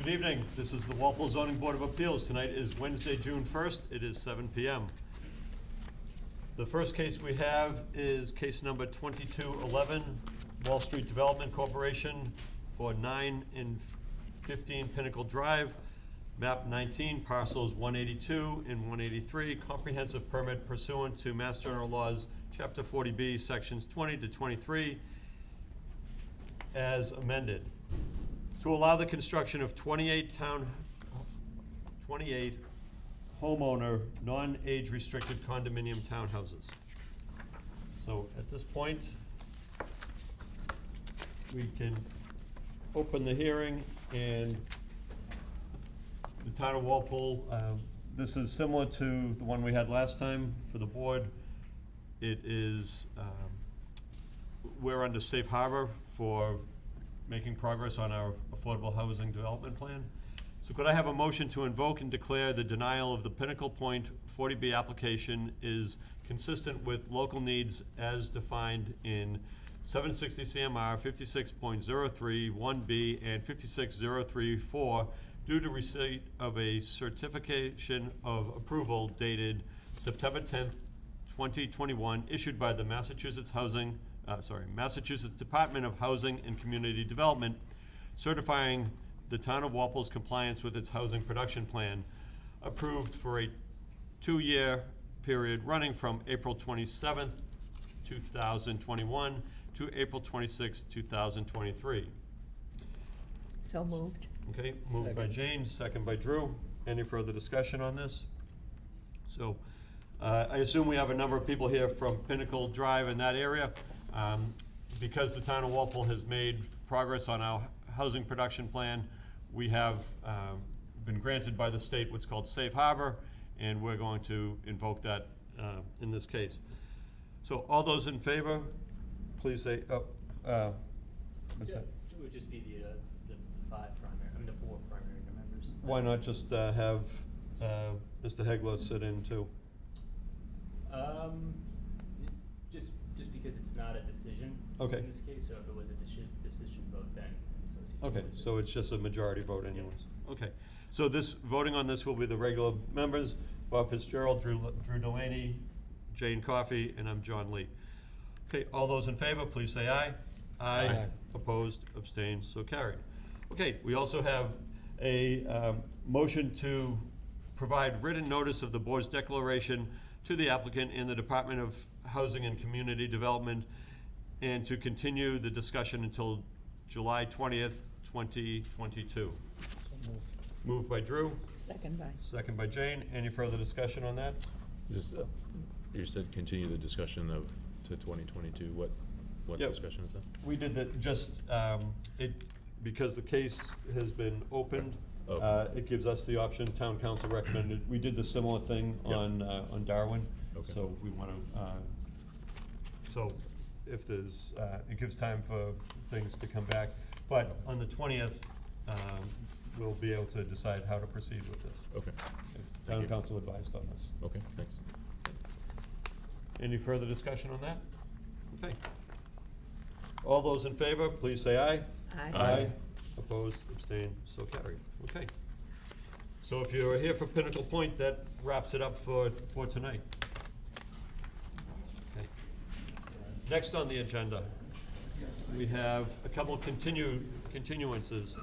Good evening. This is the Walpole Zoning Board of Appeals. Tonight is Wednesday, June 1st. It is 7 p.m. The first case we have is case number 2211, Wall Street Development Corporation for 9 and 15 Pinnacle Drive, map 19, parcels 182 and 183, comprehensive permit pursuant to Mass General Laws, Chapter 40B, Sections 20 to 23, as amended, to allow the construction of 28 homeowner, non-age restricted condominium townhouses. So at this point, we can open the hearing, and the town of Walpole, this is similar to the one we had last time for the board. It is, we're under safe harbor for making progress on our affordable housing development plan. So could I have a motion to invoke and declare the denial of the Pinnacle Point 40B application is consistent with local needs as defined in 760 CMR 56.03 1B and 56.03.4 due to receipt of a certification of approval dated September 10th, 2021, issued by the Massachusetts Department of Housing and Community Development, certifying the town of Walpole's compliance with its housing production plan, approved for a 2-year period running from April 27th, 2021 to April 26th, 2023. So moved. Okay, moved by James, second by Drew. Any further discussion on this? So, I assume we have a number of people here from Pinnacle Drive in that area. Because the town of Walpole has made progress on our housing production plan, we have been granted by the state what's called safe harbor, and we're going to invoke that in this case. So all those in favor, please say, what's that? It would just be the 5 primary, I mean the 4 primary members. Why not just have Mr. Hegler sit in too? Just because it's not a decision Okay. in this case, so if it was a decision vote, then associated. Okay, with it. so it's just a majority vote anyways. Okay, so voting on this will be the regular members: Bob Fitzgerald, Drew Delaney, Jane Coffey, and I'm John Lee. Okay, all those in favor, please say aye. Aye. Opposed, abstained, so carried. Okay, we also have a motion to provide written notice of the board's declaration to the applicant in the Department of Housing and Community Development, and to continue the discussion until July 20th, 2022. Moved by Drew, second by Jane. Any further discussion on that? Just, you said continue the discussion to 2022. What Yep. discussion is that? We did that because the case has been opened. Oh. It gives us the option. Town council recommended. We did the similar thing Yep. on Darwin. Okay. So we want to. So if there's, it gives time for things to come back. But on the 20th, we'll be able to decide how to proceed with this. Okay. Town you. council advised on this. Okay, thanks. Any further discussion on that? Okay. All those in favor, please say aye. Aye. Opposed, abstained, so carried. Okay. So if you're here for Pinnacle Point, that wraps it up for tonight. Okay. Next on the agenda, we have a couple continuances.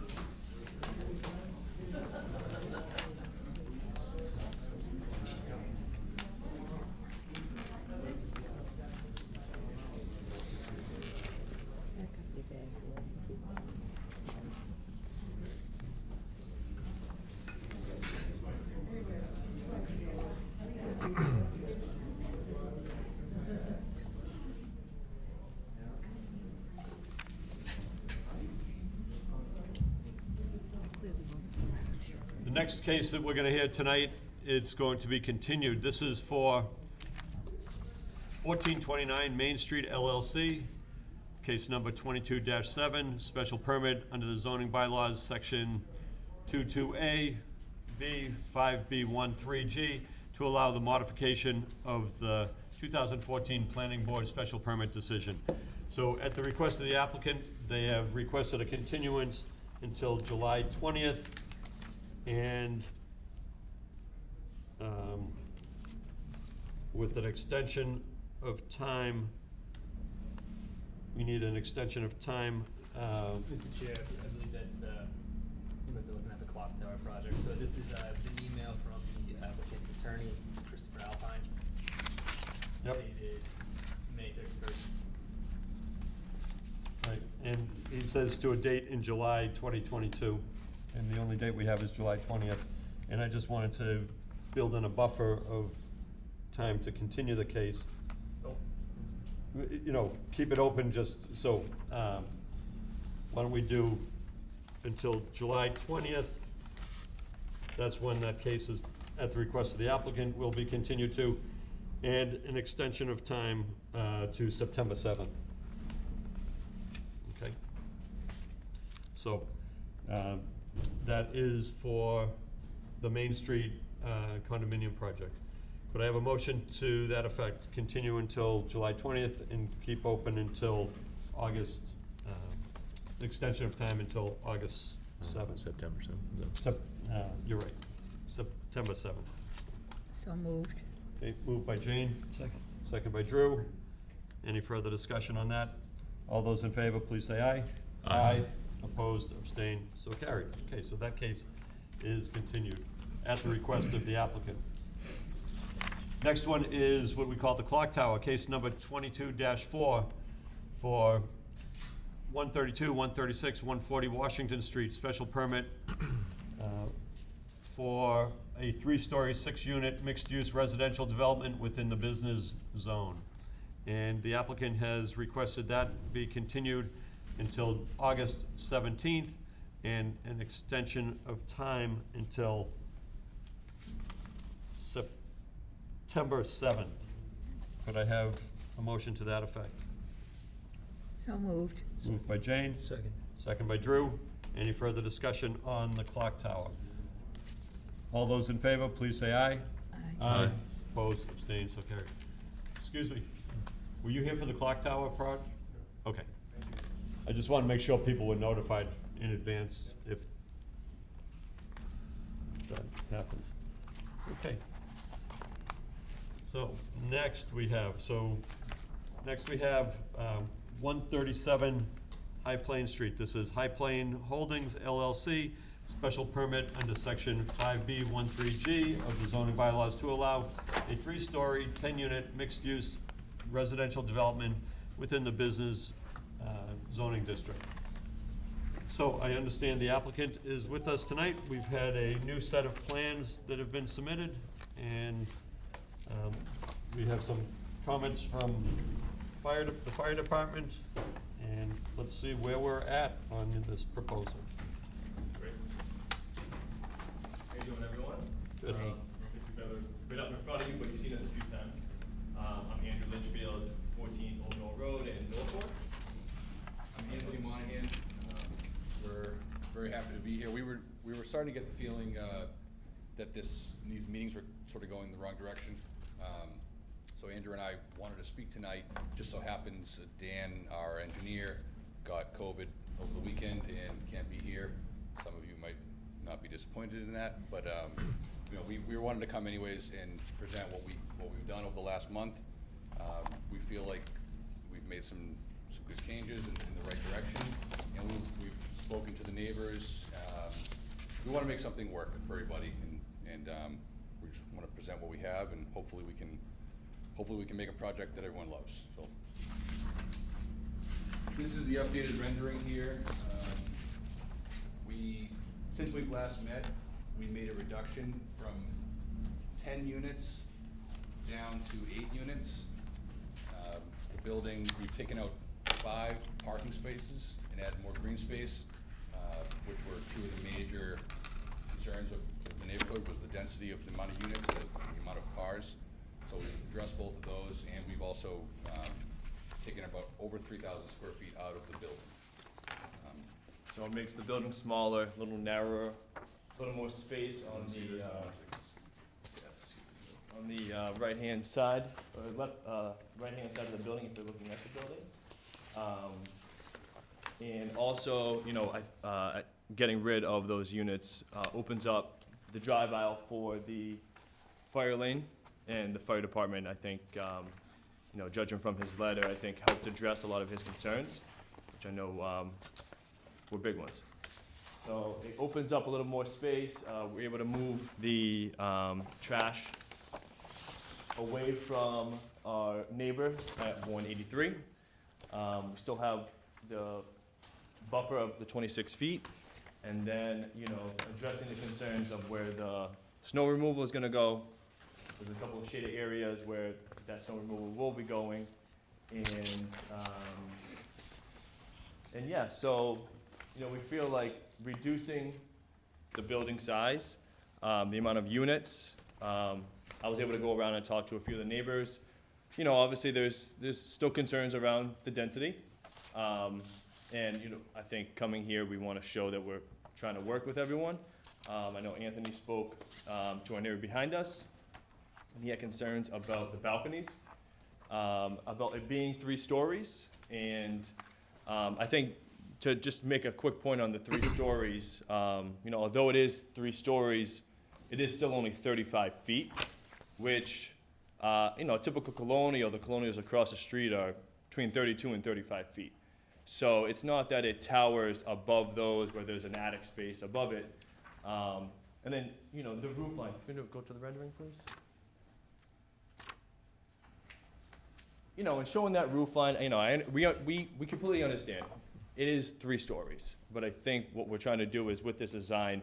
The next case that we're gonna hear tonight, it's going to be continued. This is for 1429 Main Street LLC, case number 22-7, special permit under the zoning bylaws, section 22A, B, 5B13G, to allow the modification of the 2014 Planning Board special permit decision. So at the request of the applicant, they have requested a continuance until July 20th, And with an extension of time, we need an extension of time. Mr. Chair, I believe that's, you might be looking at the clock tower project. So this is, it was an email from the applicant's attorney, Christopher Alpine. Yep. Dated May 31st. Right, and he says to a date in July 2022, and the only date we have is July 20th. And I just wanted to build in a buffer of time to continue the case. Oh, You know, keep it open just so, why don't we do until July 20th? That's when that case is, at the request of the applicant, will be continued to, and an extension of time to September 7th. Okay? So, that is for the Main Street condominium project. Could I have a motion to that effect, continue until July 20th and keep open until August, extension of time until August 7th? September 7th. You're right, September 7th. So moved. Okay, moved by Jane, Second. second by Drew. Any further discussion on that? All those in favor, please say aye. Aye. Opposed, abstained, so carried. Okay, so that case is continued at the request of the applicant. Next one is what we call the clock tower, case number 22-4 for 132, 136, 140 Washington Street, special permit for a 3-story, 6-unit mixed-use residential development within the business zone. And the applicant has requested that be continued until August 17th and an extension of time until September 7th. Could I have a motion to that effect? So moved. Moved by Jane, Second. second by Drew. Any further discussion on the clock tower? All those in favor, please say aye. Aye. Opposed, abstained, so carried. Excuse me, were you here for the clock tower project? Okay. I just want to make sure people were notified in advance if that happens. Okay. So, next we have 137 High Plain Street. This is High Plain Holdings LLC, special permit under section 5B13G of the zoning bylaws to allow a 3-story, 10-unit mixed-use residential development within the business zoning district. So I understand the applicant is with us tonight. We've had a new set of plans that have been submitted, and we have some comments from the fire department, and let's see where we're at on this proposal. Great. How you doing, everyone? Good. I don't think we've ever been up in front of you, but you've seen us a few times. I'm Andrew Litchfield, 14 Old Mill Road in Norfolk. I'm Anthony Monahan. We're very happy to be here. We were starting to get the feeling that these meetings were sort of going the wrong direction. So Andrew and I wanted to speak tonight. Just so happens Dan, our engineer, got COVID over the weekend and can't be here. Some of you might not be disappointed in that, but you know, we wanted to come anyways and present what we've done over the last month. We feel like we've made some good changes in the right direction, and we've spoken to the neighbors. We want to make something work for everybody, and we just want to present what we have, and hopefully we can make a project that everyone loves. So this is the updated rendering here. Since we've last met, we made a reduction from 10 units down to 8 units. The building, we've taken out 5 parking spaces and added more green space, which were 2 of the major concerns of the neighborhood, was the density of the amount of units and the amount of cars. So we've addressed both of those, and we've also taken about over 3,000 square feet out of the building. So it makes the building smaller, a little narrower, a little more space on the right-hand side, or left, right-hand side of the building if you're looking at the building. And also, you know, getting rid of those units opens up the drive aisle for the fire lane, and the fire department, I think, you know, judging from his letter, I think helped address a lot of his concerns, which I know were big ones. So it opens up a little more space. We're able to move the trash away from our neighbor at 183. We still have the buffer of the 26 feet, and then, you know, addressing the concerns of where the snow removal is gonna go. There's a couple of shaded areas where that snow removal will be going, and yeah, so, you know, we feel like reducing the building size, the amount of units. I was able to go around and talk to a few of the neighbors. You know, obviously, there's still concerns around the density. And, you know, I think coming here, we want to show that we're trying to work with everyone. I know Anthony spoke to our neighbor behind us. He had concerns about the balconies, about it being 3 stories. And I think to just make a quick point on the 3 stories, you know, although it is 3 stories, it is still only 35 feet, which, you know, a typical colonial, the colonials across the street are between 32 and 35 feet. So it's not that it towers above those where there's an attic space above it. And then, you know, the roof line. Can you go to the rendering, please? You know, and showing that roof line, you know, we completely understand. It is 3 stories, but I think what we're trying to do is with this design,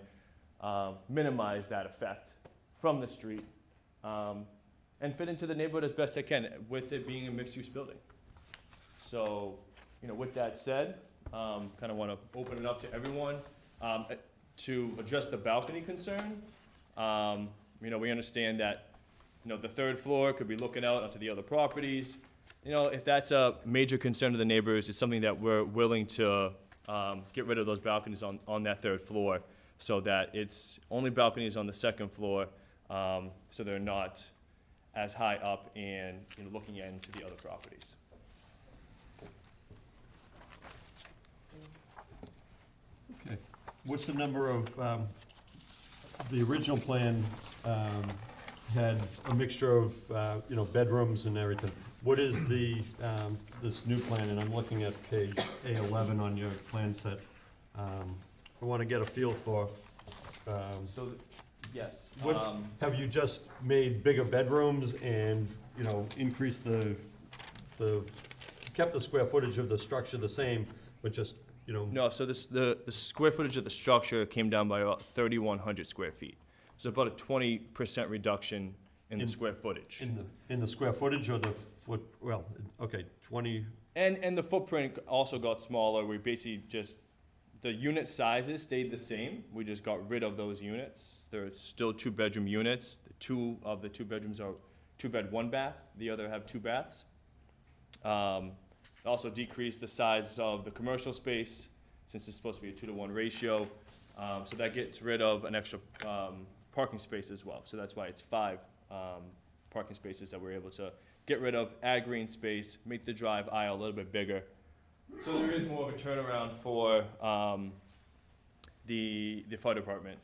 minimize that effect from the street, and fit into the neighborhood as best I can with it being a mixed-use building. So, you know, with that said, kind of want to open it up to everyone. To address the balcony concern, you know, we understand that, you know, the 3rd floor could be looking out onto the other properties. You know, if that's a major concern to the neighbors, it's something that we're willing to get rid of those balconies on that 3rd floor, so that it's only balconies on the 2nd floor, so they're not as high up and, you know, looking into the other properties. Okay. What's the number of, the original plan had a mixture of, you know, bedrooms and everything. What is the, this new plan, and I'm looking at page A11 on your plan set. I want to get a feel for, So, yes. what, have you just made bigger bedrooms and, you know, increased kept the square footage of the structure the same, but just, you know? No, so the square footage of the structure came down by about 3,100 square feet. So about a 20% reduction in the square footage. In the square footage or the foot, well, okay, 20, And the footprint also got smaller. We basically just, the unit sizes stayed the same. We just got rid of those units. There's still 2-bedroom units. 2 of the 2 bedrooms are 2-bed, 1-bath. The other have 2 baths. Also decreased the size of the commercial space, since it's supposed to be a 2-to-1 ratio. So that gets rid of an extra parking space as well. So that's why it's 5 parking spaces that we're able to get rid of, add green space, make the drive aisle a little bit bigger. So there is more of a turnaround for the fire department.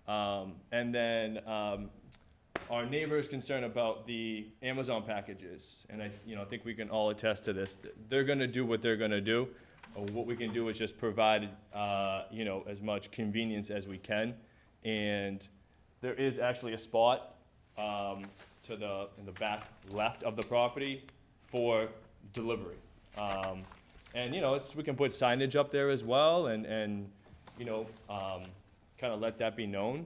And then our neighbor is concerned about the Amazon packages, and I think we can all attest to this. They're going to do what they're going to do. What we can do is just provide as much convenience as we can. And there is actually a spot in the back left of the property for delivery. And we can put signage up there as well, and kind of let that be known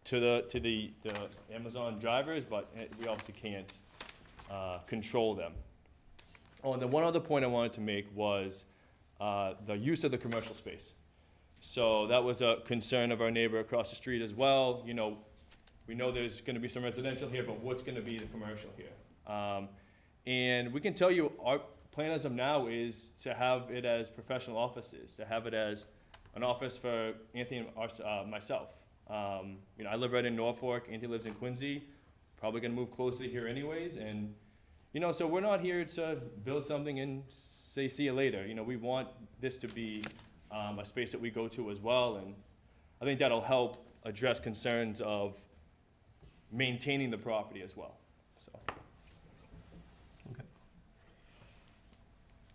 to the Amazon drivers, but we obviously can't control them. Oh, and then one other point I wanted to make was the use of the commercial space. So that was a concern of our neighbor across the street as well. We know there's going to be some residential here, but what's going to be the commercial here? And we can tell you our plan as of now is to have it as professional offices, to have it as an office for Anthony and myself. I live right in Norfolk. Anthony lives in Quincy. Probably going to move closer here anyways. And, so we're not here to build something and say, see you later. We want this to be a space that we go to as well, and I think that'll help address concerns of maintaining the property as well, so. Okay.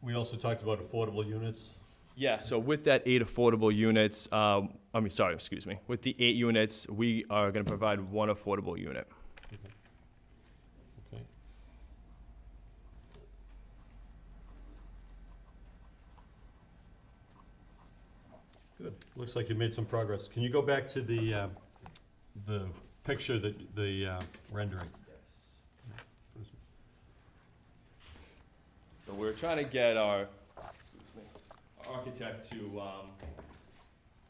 We also talked about affordable units. Yeah, so with that 8 affordable units, with the 8 units, we are gonna provide 1 affordable unit. Okay. Good. Looks like you made some progress. Can you go back to the picture, the rendering? So we're trying to get our architect to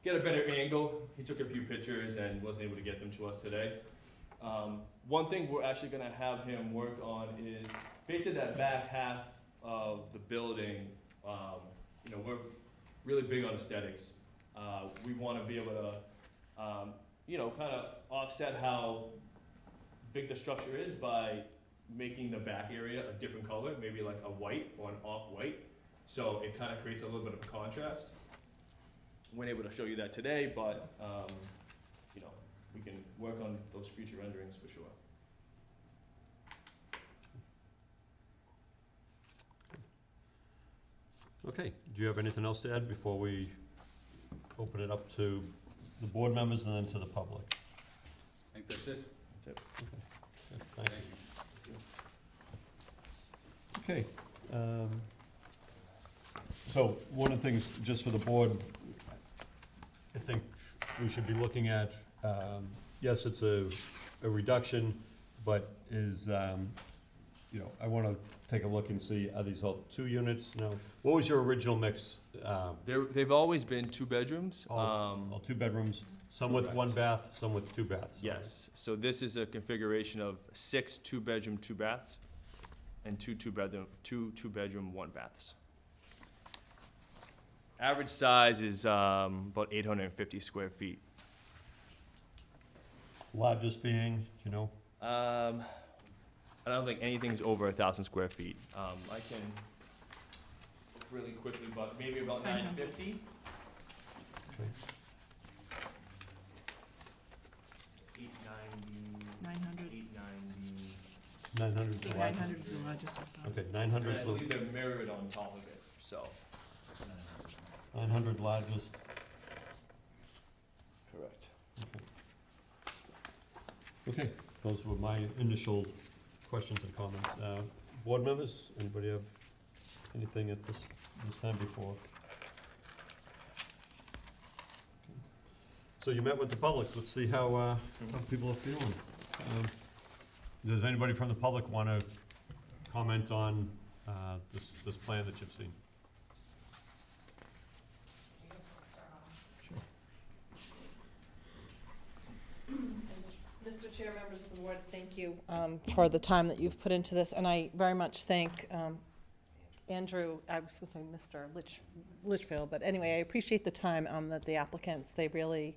get a better angle. He took a few pictures and wasn't able to get them to us today. One thing we're actually gonna have him work on is basically that back half of the building. We're really big on aesthetics. We wanna be able to, kind of offset how big the structure is by making the back area a different color, maybe like a white or an off-white. So it kind of creates a little bit of a contrast. We're able to show you that today, but, we can work on those future renderings for sure. Okay, do you have anything else to add before we open it up to the board members and then to the public? I think that's it. That's it. Good, thank Thank you. you. Okay, so one of the things, just for the board, I think we should be looking at, yes, it's a reduction, but is, I wanna take a look and see, are these all 2 units? No, what was your original mix? They've always been 2 bedrooms. All 2 bedrooms, some with Correct. 1 bath, some with 2 baths? Yes, so this is a configuration of 6 2-bedroom, 2 baths, and 2 2-bedroom, 1 baths. Average size is about 850 square feet. Largest being, do you know? I don't think anything's over 1,000 square feet. I can look really quickly, but maybe about 950. Okay. 890. 900. 890. 900 is the largest? 900 is the largest, I thought. Okay, 900 And is I the, believe they're mirrored on top of it, so. 900 largest. Correct. Okay, those were my initial questions and comments. Board members, anybody have anything at this time before? So you met with the public, let's see how people are feeling. Does anybody from the public want to comment on this plan that you've seen? Mr. Chair, members of the board, thank you for the time that you've put into this, and I very much thank Andrew, I was going to say Mr. Litchfield, but anyway, I appreciate the time that the applicants, they really,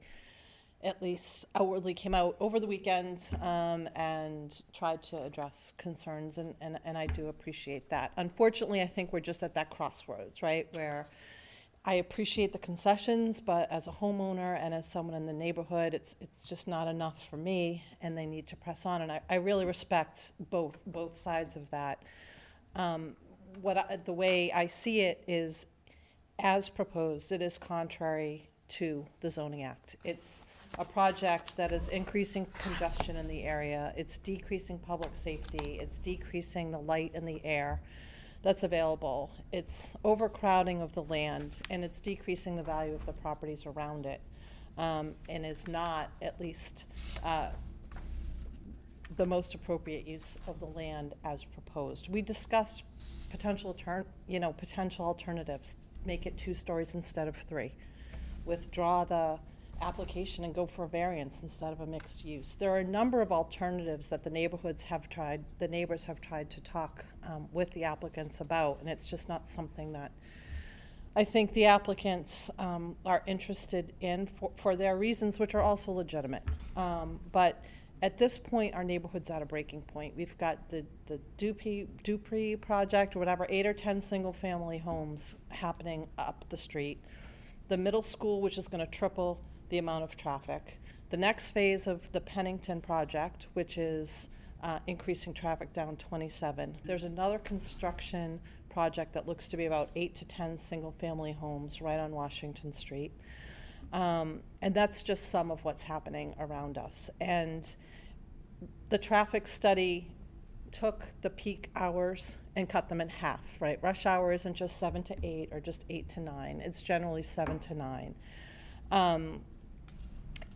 at least outwardly, came out over the weekend and tried to address concerns, and I do appreciate that. Unfortunately, I think we're just at that crossroads, right, where I appreciate the concessions, but as a homeowner and as someone in the neighborhood, it's just not enough for me, and they need to press on, and I really respect both sides of that. The way I see it is, as proposed, it is contrary to the zoning act. It's a project that is increasing congestion in the area, it's decreasing public safety, it's decreasing the light and the air that's available, it's overcrowding of the land, and it's decreasing the value of the properties around it, and is not, at least, the most appropriate use of the land as proposed. We discussed potential alternatives, make it 2 stories instead of 3, withdraw the application and go for a variance instead of a mixed use. There are a number of alternatives that the neighbors have tried to talk with the applicants about, and it's just not something that I think the applicants are interested in for their reasons, which are also legitimate. But at this point, our neighborhood's at a breaking point. We've got the Dupree project, or whatever, 8 or 10 single-family homes happening up the street. the middle school, which is gonna triple the amount of traffic. The next phase of the Pennington project, which is increasing traffic down 27. There's another construction project that looks to be about 8 to 10 single-family homes right on Washington Street. And that's just some of what's happening around us. And the traffic study took the peak hours and cut them in half, right? Rush hour isn't just 7 to 8 or just 8 to 9. It's generally 7 to 9.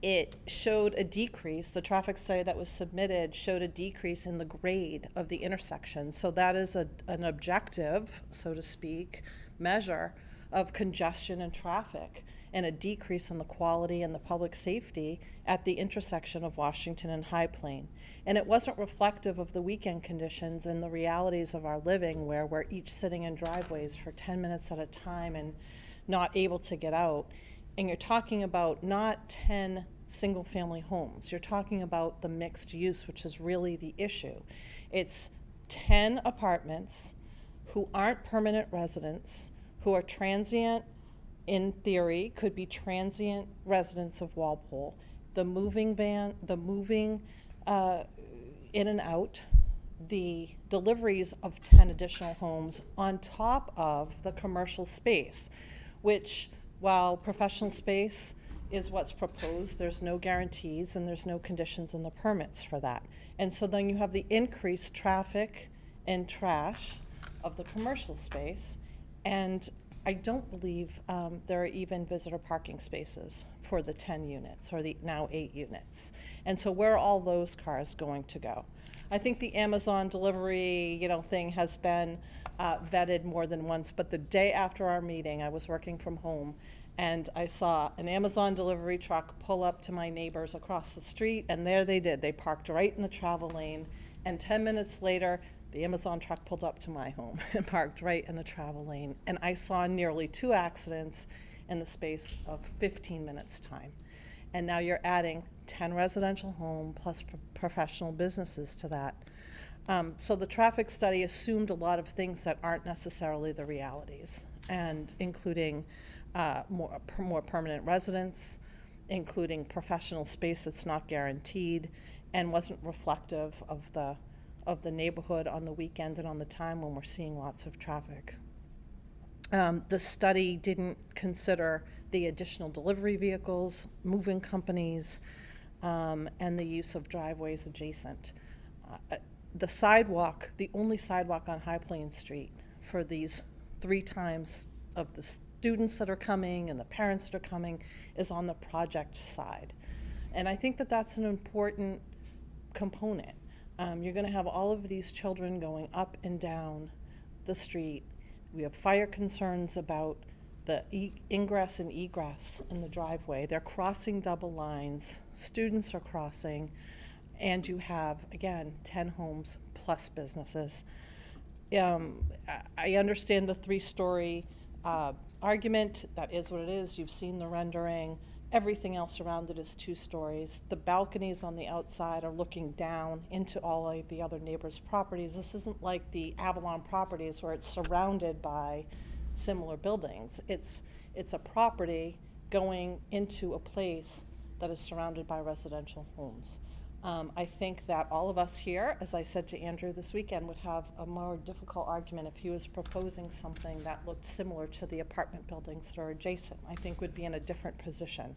It showed a decrease, the traffic study that was submitted showed a decrease in the grade of the intersection. So that is an objective, so to speak, measure of congestion and traffic, and a decrease in the quality and the public safety at the intersection of Washington and High Plain. And it wasn't reflective of the weekend conditions and the realities of our living, where we're each sitting in driveways for 10 minutes at a time and not able to get out. And you're talking about not 10 single-family homes. You're talking about the mixed use, which is really the issue. It's 10 apartments who aren't permanent residents, who are transient, in theory, could be transient residents of Walpole. The moving in and out, the deliveries of 10 additional homes on top of the commercial space, which, while professional space is what's proposed, there's no guarantees and there's no conditions in the permits for that. And so then you have the increased traffic and trash of the commercial space, and I don't believe there are even visitor parking spaces for the 10 units, or the now 8 units. And so where are all those cars going to go? I think the Amazon delivery, thing has been vetted more than once, but the day after our meeting, I was working from home, and I saw an Amazon delivery truck pull up to my neighbors across the street, and there they did. They parked right in the travel lane, and 10 minutes later, the Amazon truck pulled up to my home and parked right in the travel lane. And I saw nearly 2 accidents in the space of 15 minutes' time. And now you're adding 10 residential home plus professional businesses to that. So the traffic study assumed a lot of things that aren't necessarily the realities, and including more permanent residents, including professional space that's not guaranteed, and wasn't reflective of the neighborhood on the weekend and on the time when we're seeing lots of traffic. The study didn't consider the additional delivery vehicles, moving companies, and the use of driveways adjacent. The sidewalk, the only sidewalk on High Plain Street for these 3 times of the students that are coming and the parents that are coming, is on the project side. And I think that that's an important component. You're going to have all of these children going up and down the street. We have fire concerns about the ingress and egress in the driveway. They're crossing double lines. Students are crossing. And you have, again, 10 homes plus businesses. I understand the 3-story argument. That is what it is. You've seen the rendering. Everything else around it is 2 stories. The balconies on the outside are looking down into all of the other neighbors' properties. This isn't like the Avalon properties where it's surrounded by similar buildings. It's a property going into a place that is surrounded by residential homes. I think that all of us here, as I said to Andrew this weekend, would have a more difficult argument if he was proposing something that looked similar to the apartment buildings that are adjacent. I think would be in a different position.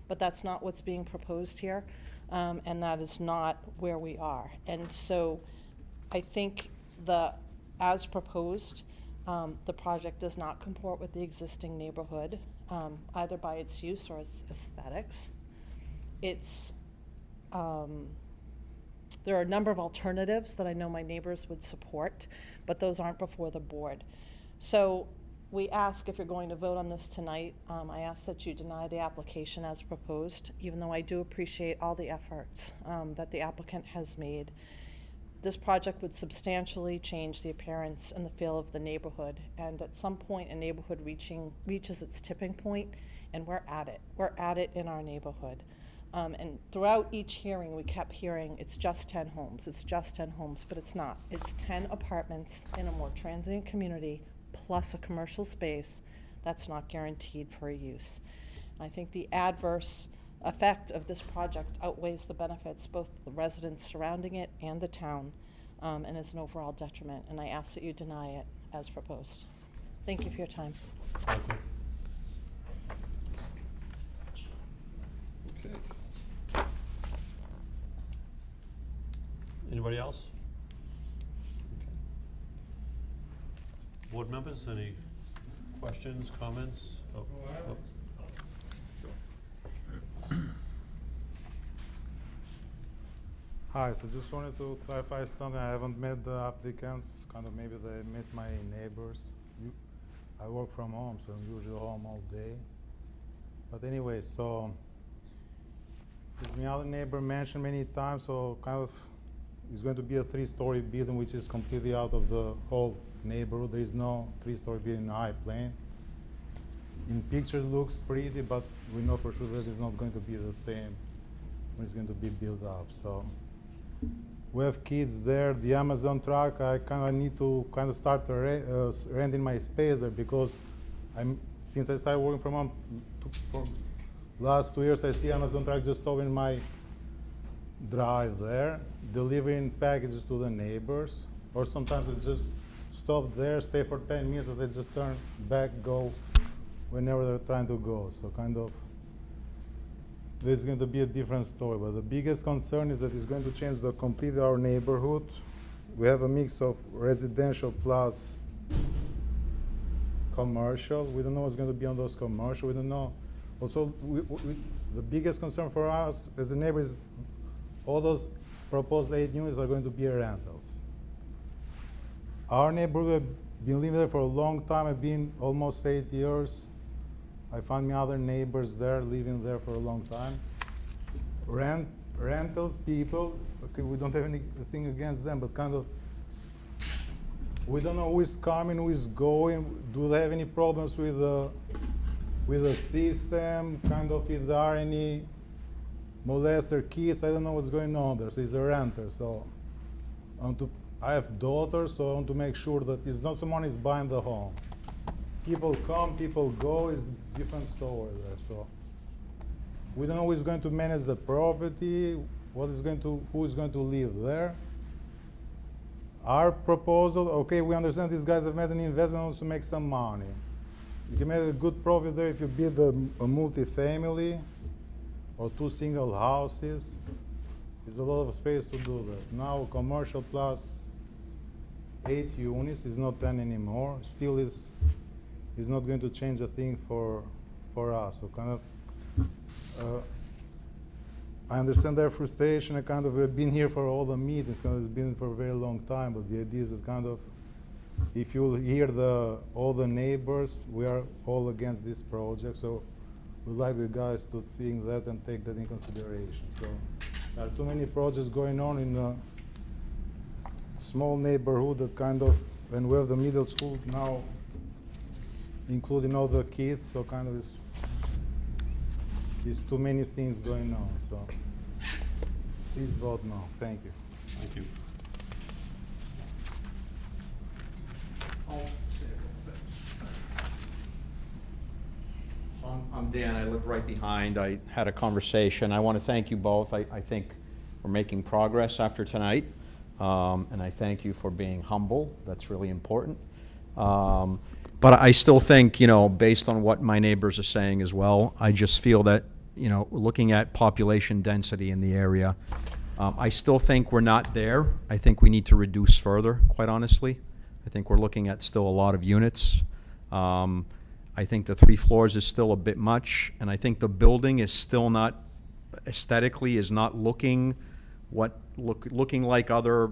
But that's not what's being proposed here, and that is not where we are. And so I think as proposed, the project does not comport with the existing neighborhood, either by its use or its aesthetics. There are a number of alternatives that I know my neighbors would support, but those aren't before the board. So we ask, if you're going to vote on this tonight, I ask that you deny the application as proposed, even though I do appreciate all the efforts that the applicant has made. This project would substantially change the appearance and the feel of the neighborhood, and at some point a neighborhood reaches its tipping point, and we're at it. We're at it in our neighborhood. And throughout each hearing, we kept hearing, it's just 10 homes, it's just 10 homes, but it's not. It's 10 apartments in a more transient community, plus a commercial space that's not guaranteed for use. I think the adverse effect of this project outweighs the benefits, both the residents surrounding it and the town, and is an overall detriment, and I ask that you deny it as proposed. Thank you for your time. Thank you. Okay. Anybody else? Okay. Board members, any questions, comments? Oh, oh. Hi, so just wanted to clarify something. I haven't met the applicants, kind of maybe they met my neighbors. I work from home, so I'm usually home all day. But anyway, so as my other neighbor mentioned many times, so kind of it's going to be a 3-story building which is completely out of the whole neighborhood. There is no 3-story building in High Plain. In picture it looks pretty, but we know for sure that it's not going to be the same when it's going to be built up. So we have kids there. The Amazon truck, I kind of need to kind of start renting my space there, because since I started working from home for last 2 years, I see Amazon truck just stop in my drive there, delivering packages to the neighbors, or sometimes they just stop there, stay for 10 minutes, and they just turn back, go whenever they're trying to go. So kind of this is going to be a different story, but the biggest concern is that it's going to change completely our neighborhood. We have a mix of residential plus commercial. We don't know what's going to be on those commercial. We don't know. Also, the biggest concern for us as a neighbor is all those proposed 8 units are going to be rentals. Our neighborhood have been living there for a long time. I've been almost 8 years. I found my other neighbors there living there for a long time. Rentals people, okay, we don't have anything against them, but kind of we don't know who is coming, who is going. Do they have any problems with the system? Kind of if there are any molester kids, I don't know what's going on there. So it's a renter. So I have daughters, so I want to make sure that it's not someone is buying the home. People come, people go, it's a different story there. So we don't know who is going to manage the property, who is going to live there. Our proposal, okay, we understand these guys have made an investment also to make some money. You can make a good profit there if you build a multi-family or 2 single houses. There's a lot of space to do that. Now commercial plus 8 units is not 10 anymore. Still is not going to change a thing for us. So kind of, I understand their frustration. We've been here for all the meetings. It's been for a very long time. But the idea is that kind of, if you hear all the neighbors, we are all against this project. So we'd like the guys to think that and take that in consideration. So there are too many projects going on in a small neighborhood that kind of, when we have the middle school now, including all the kids, so kind of there's too many things going on. So please vote no. Thank you. Thank you. I'm Dan, I live right behind. I had a conversation. I want to thank you both. I think we're making progress after tonight, and I thank you for being humble. That's really important. But I still think, based on what my neighbors are saying as well, I just feel that, looking at population density in the area, I still think we're not there. I think we need to reduce further, quite honestly. I think we're looking at still a lot of units. I think the 3 floors is still a bit much, and I think the building is still not, aesthetically, is not looking like other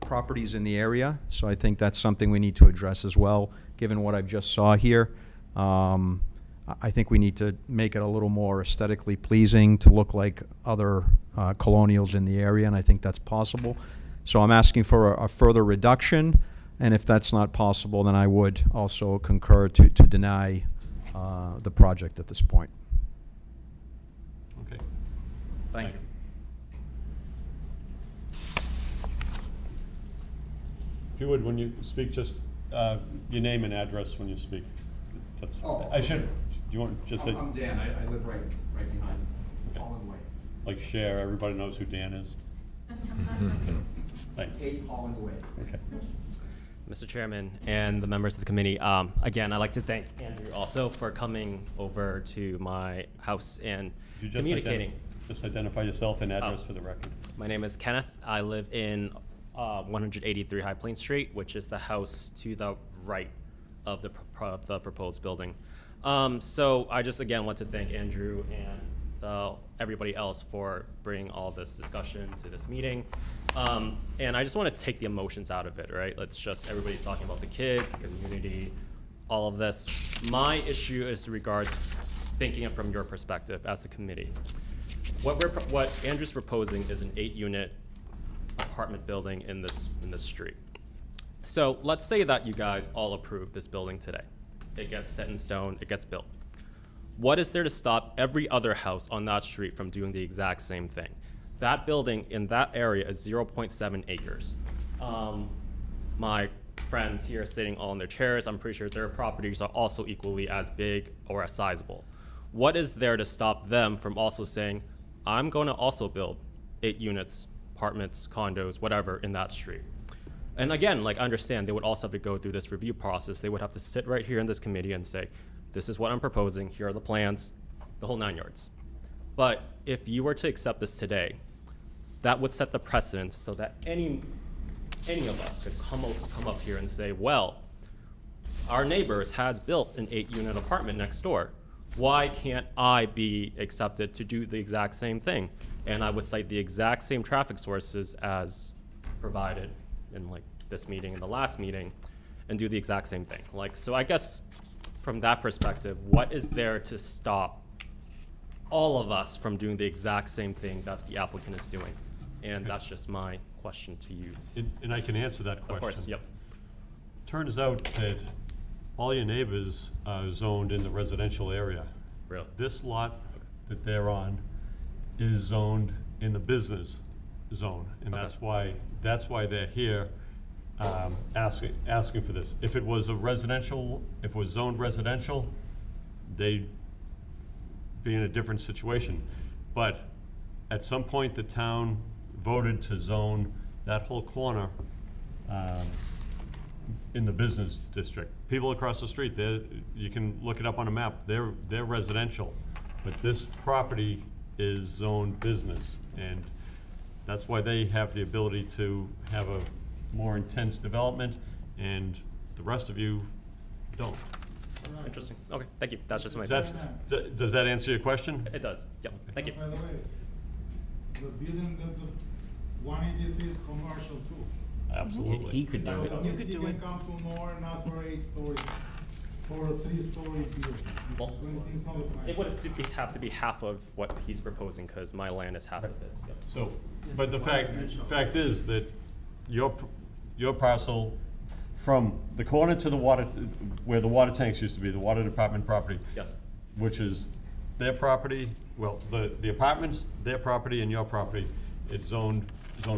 properties in the area. So I think that's something we need to address as well, given what I've just saw here. I think we need to make it a little more aesthetically pleasing to look like other colonials in the area, and I think that's possible. So I'm asking for a further reduction, and if that's not possible, then I would also concur to deny the project at this point. Okay. Thank you. If you would, when you speak, just your name and address when you speak. that's, Oh, I should, okay. do you want, just say, I'm Dan, I live right behind Holland Way. like, share, everybody knows who Dan is? Thanks. 8 Holland Way. Okay. Mr. Chairman and the members of the committee, again, I'd like to thank Andrew also for coming over to my house and You just communicating. Just identify yourself and address Oh. for the record. My name is Kenneth. I live in 183 High Plains Street, which is the house to the right of the proposed building. So I just, again, want to thank Andrew and everybody else for bringing all this discussion to this meeting. And I just want to take the emotions out of it, right? Let's just, everybody's talking about the kids, community, all of this. My issue is regards thinking it from your perspective as a committee. What Andrew's proposing is an 8-unit apartment building in this street. So let's say that you guys all approve this building today. It gets set in stone, it gets built. What is there to stop every other house on that street from doing the exact same thing? That building in that area is 0.7 acres. My friends here sitting all in their chairs, I'm pretty sure their properties are also equally as big or as sizable. What is there to stop them from also saying, I'm going to also build 8 units, apartments, condos, whatever in that street? And again, like, I understand they would also have to go through this review process. They would have to sit right here in this committee and say, this is what I'm proposing, here are the plans, the whole 9 yards. But if you were to accept this today, that would set the precedent so that any of us could come up here and say, well, our neighbors has built an 8-unit apartment next door. Why can't I be accepted to do the exact same thing? And I would cite the exact same traffic sources as provided in like this meeting and the last meeting and do the exact same thing. Like, so I guess from that perspective, what is there to stop all of us from doing the exact same thing that the applicant is doing? And that's just my question to you. And I can answer that question. Of course, yep. Turns out that all your neighbors are zoned in the residential area. Really? This lot that they're on is zoned in the business zone, and Okay. that's why they're here, asking for this. If it was if it was zoned residential, they'd be in a different situation. But at some point, the town voted to zone that whole corner in the business district. People across the street, you can look it up on a map, they're residential. But this property is zoned business, and that's why they have the ability to have a more intense development, and the rest of you don't. Interesting. Okay, thank you. That's just my. Does that answer your question? It does. Yep. Thank you. By the way, the building that the 183 is commercial too. Absolutely. He could do So it. that means you can come to Nor and ask for 8-story, for a 3-story building. Well, It's not a plan. It would have to be half of what he's proposing because my land is half of his. Yep. So, but the fact is that your parcel, from the corner to the water, where the water tanks used to be, the water department property, Yes. which is their property, well, the apartments, their property and your property, it's zoned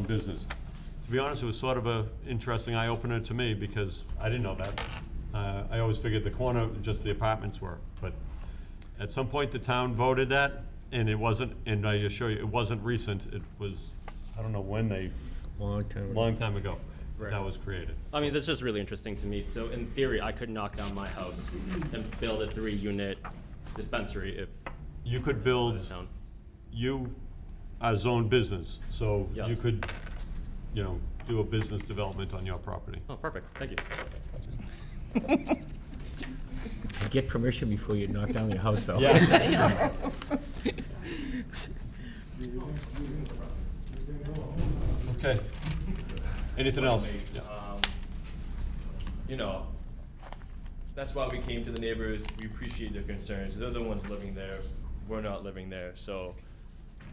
business. To be honest, it was sort of a interesting eye-opener to me because I didn't know that. I always figured the corner, just the apartments were, but at some point the town voted that, and it wasn't, and I assure you, it wasn't recent, it was, I don't know when long time ago, Right. that was created. I mean, this is just really interesting to me. So in theory, I could knock down my house and build a 3-unit dispensary if You could I was build, in town. you are zoned business, so Yes. you could, do a business development on your property. Oh, perfect. Thank you. Get permission before you knock down your house, though. Yeah. Okay. Anything else? Yeah. That's why we came to the neighbors. We appreciate their concerns. They're the ones living there. We're not living there. So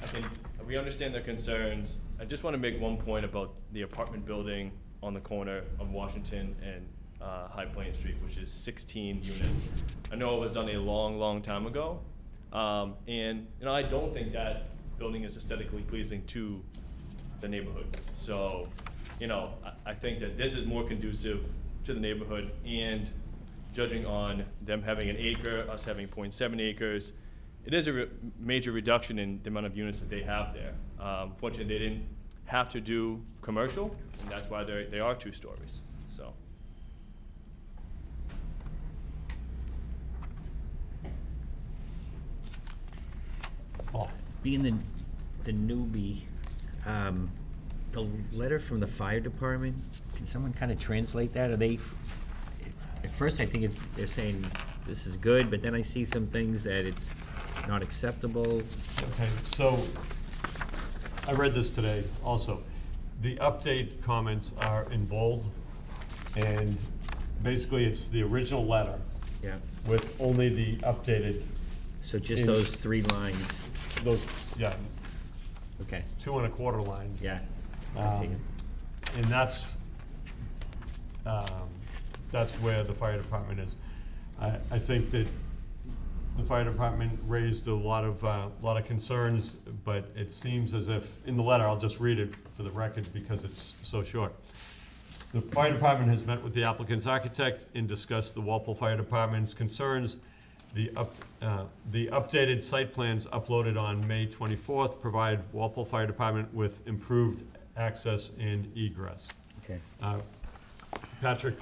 I think we understand their concerns. I just want to make one point about the apartment building on the corner of Washington and High Plains Street, which is 16 units. I know it was done a long, long time ago. And I don't think that building is aesthetically pleasing to the neighborhood. So, I think that this is more conducive to the neighborhood and judging on them having an acre, us having 0.7 acres, it is a major reduction in the amount of units that they have there. Fortunately, they didn't have to do commercial, and that's why they are 2 stories, so. Paul? Being the newbie, the letter from the fire department, can someone kind of translate that? Are they, at first I think they're saying this is good, but then I see some things that it's not acceptable. Okay, so I read this today also. The update comments are in bold, and basically it's the original letter Yeah. with only the updated, So just In- those 3 lines, those, yeah, okay, 2 1/4 lines. yeah, I see Um, it. And that's where the fire department is. I think that the fire department raised a lot of concerns, but it seems as if, in the letter, I'll just read it for the record because it's so short. The fire department has met with the applicant's architect and discussed the Walpole Fire Department's concerns. The updated site plans uploaded on May 24th provide Walpole Fire Department with improved access and egress. Okay. Patrick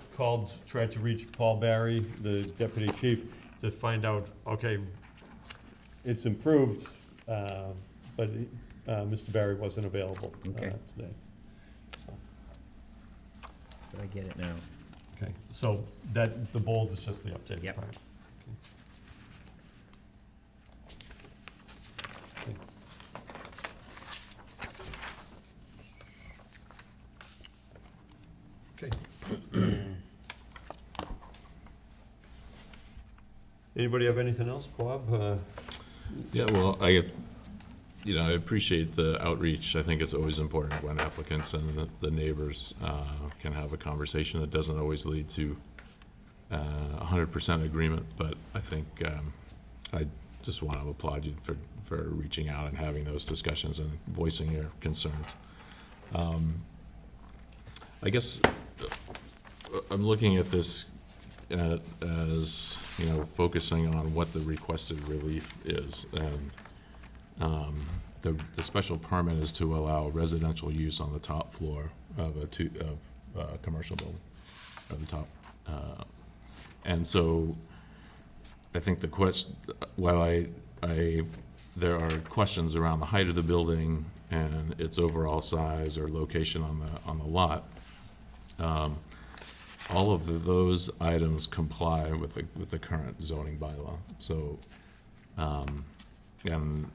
tried to reach Paul Barry, the deputy chief, to find out, okay, it's improved, but Mr. Barry wasn't available Okay. today. So, But I get it now. okay, so the bold is just the updated Yep. part. Okay. Okay. Anybody have anything else, Bob? Yeah, well, I appreciate the outreach. I think it's always important when applicants and the neighbors can have a conversation. It doesn't always lead to 100% agreement, but I think I just want to applaud you for reaching out and having those discussions and voicing your concerns. I guess I'm looking at this as, focusing on what the requested relief is. And the special permit is to allow residential use on the top floor of a commercial building, at the top. And so I think the question, while there are questions around the height of the building and its overall size or location on the lot, all of those items comply with the current zoning bylaw. So, and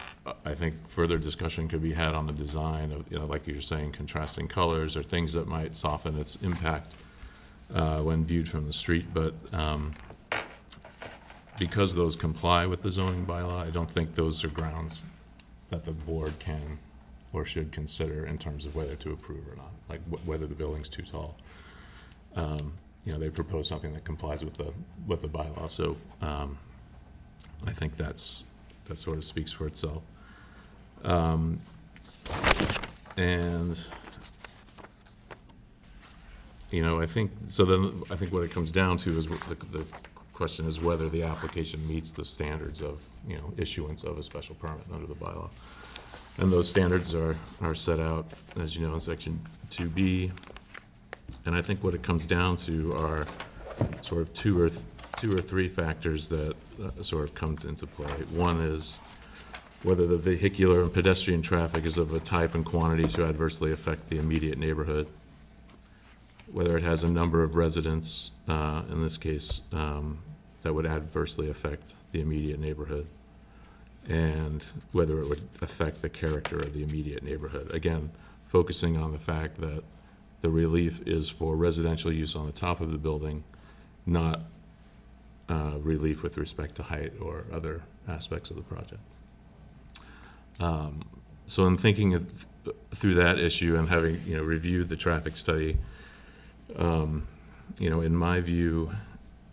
I think further discussion could be had on the design of, like you're saying, contrasting colors or things that might soften its impact when viewed from the street. But because those comply with the zoning bylaw, I don't think those are grounds that the board can or should consider in terms of whether to approve or not, like whether the building's too tall. They propose something that complies with the bylaw, so I think that sort of speaks for itself. And I think so. Then I think what it comes down to is the question is whether the application meets the standards of issuance of a special permit under the bylaw, and those standards are set out, as you know, in section 2B. And I think what it comes down to are sort of two or three factors that sort of come into play. One is whether the vehicular and pedestrian traffic is of a type and quantity to adversely affect the immediate neighborhood, whether it has a number of residents, in this case, that would adversely affect the immediate neighborhood, and whether it would affect the character of the immediate neighborhood. Again, focusing on the fact that the relief is for residential use on the top of the building, not relief with respect to height or other aspects of the project. So in thinking through that issue and having reviewed the traffic study, in my view,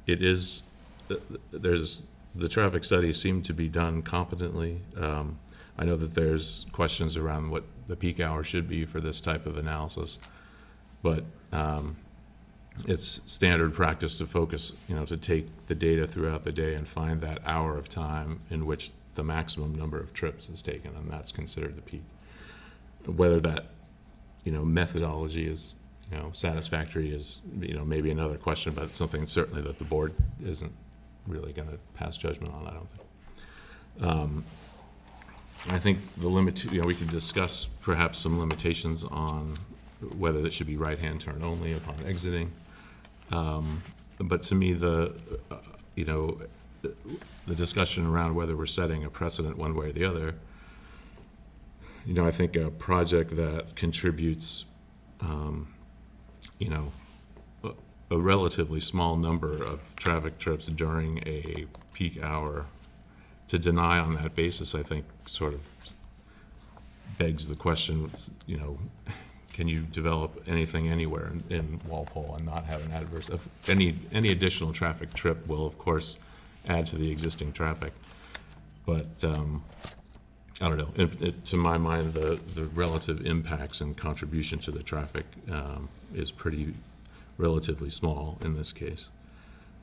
it is the traffic study seemed to be done competently. I know that there's questions around what the peak hour should be for this type of analysis. But it's standard practice to focus, to take the data throughout the day and find that hour of time in which the maximum number of trips is taken, and that's considered the peak. Whether that, methodology is, satisfactory is, maybe another question, but it's something certainly that the board isn't really gonna pass judgment on, I don't think. I think the limit, we can discuss perhaps some limitations on whether that should be right-hand turn only upon exiting. But to me, the discussion around whether we're setting a precedent one way or the other, I think a project that contributes, a relatively small number of traffic trips during a peak hour, to deny on that basis, I think sort of begs the question, can you develop anything anywhere in Walpole and not have an adverse, any additional traffic trip will, of course, add to the existing traffic. But, I don't know, to my mind, the relative impacts and contribution to the traffic is pretty relatively small in this case.